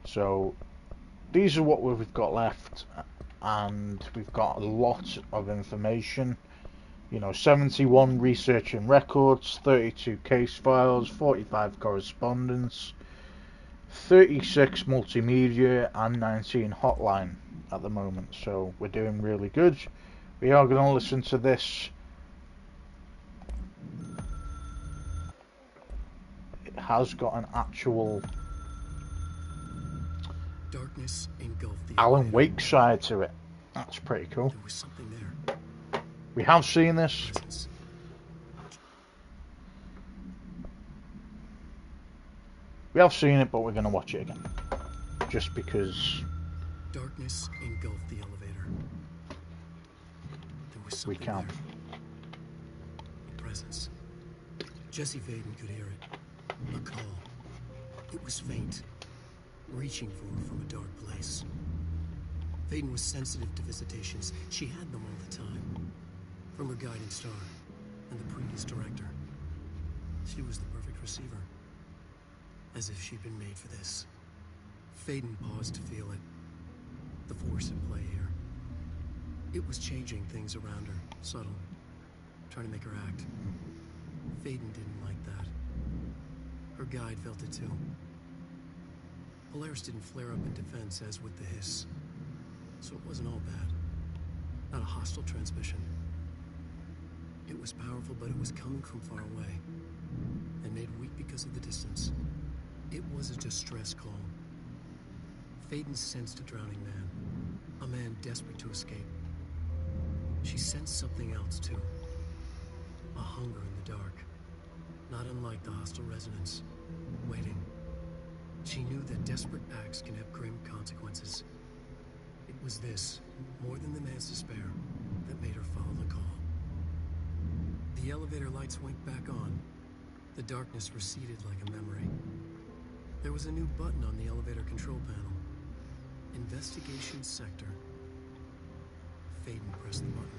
So these are what we've got left, and we've got a lot of information. You know, 71 research and records, 32 case files, 45 correspondence, 36 multimedia, and 19 hotline at the moment. So we're doing really good. We are going to listen to this. It has got an actual Darkness engulfed the Alan Wake side to it. That's pretty cool. There was something there. We have seen this. We have seen it, but we're going to watch it again. Just because Darkness engulfed the elevator. There was something we can. there. A presence. Jesse Vaden could hear it. A call. It was faint, reaching for her from a dark place. Vaden was sensitive to visitations. She had them all the time. From her guiding star and the previous director. She was the perfect receiver. As if she'd been made for this. Faden paused to feel it. The force in play here. It was changing things around her, subtle, trying to make her act. Faden didn't like that. Her guide felt it too. Polaris didn't flare up in defense as with the hiss. So it wasn't all bad. Not a hostile transmission. It was powerful, but it was coming from far away. And made weak because of the distance. It was a distress call. Faden sensed a drowning man. A man desperate to escape. She sensed something else, too. A hunger in the dark. Not unlike the hostile resonance. Waiting. She knew that desperate acts can have grim consequences. It was this, more than the man's despair, that made her follow the call. The elevator lights winked back on. The darkness receded like a memory. There was a new button on the elevator control panel. Investigation sector. Faden pressed the button.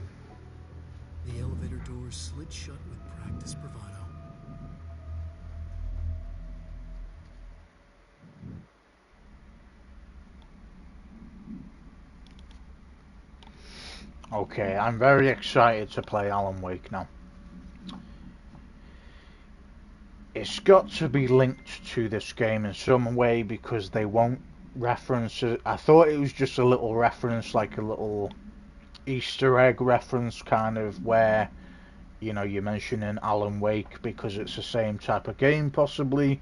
The elevator doors slid shut with practiced bravado. Okay, I'm very excited to play Alan Wake now. It's got to be linked to this game in some way, because they won't reference it. I thought it was just a little reference, like a little Easter egg reference, kind of, where, you know, you're mentioning Alan Wake because it's the same type of game, possibly.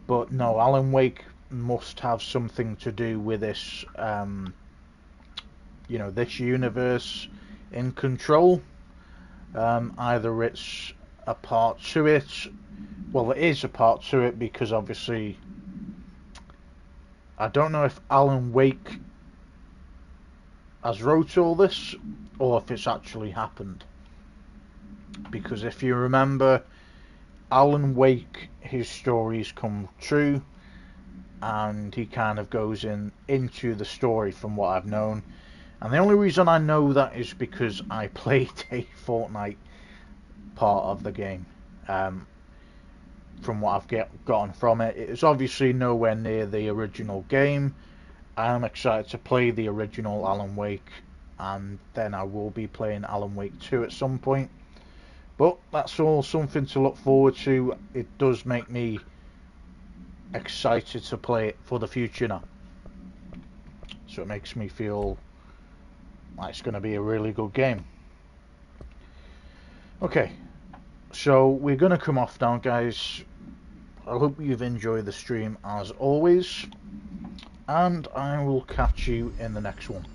But no, Alan Wake must have something to do with this, you know, this universe in Control. Either it's a part to it. Well, there is a part to it because obviously I don't know if Alan Wake has wrote all this or if it's actually happened. Because if you remember, Alan Wake, his stories come true, and he kind of goes into the story from what I've known. And the only reason I know that is because I played a Fortnite part of the game. From what I've gotten from it, it is obviously nowhere near the original game. I am excited to play the original Alan Wake, and then I will be playing Alan Wake 2 at some point. But that's all something to look forward to. It does make me excited to play it for the future now. So it makes me feel like it's going to be a really good game. Okay, so we're going to come off now, guys. I hope you've enjoyed the stream as always, and I will catch you in the next one.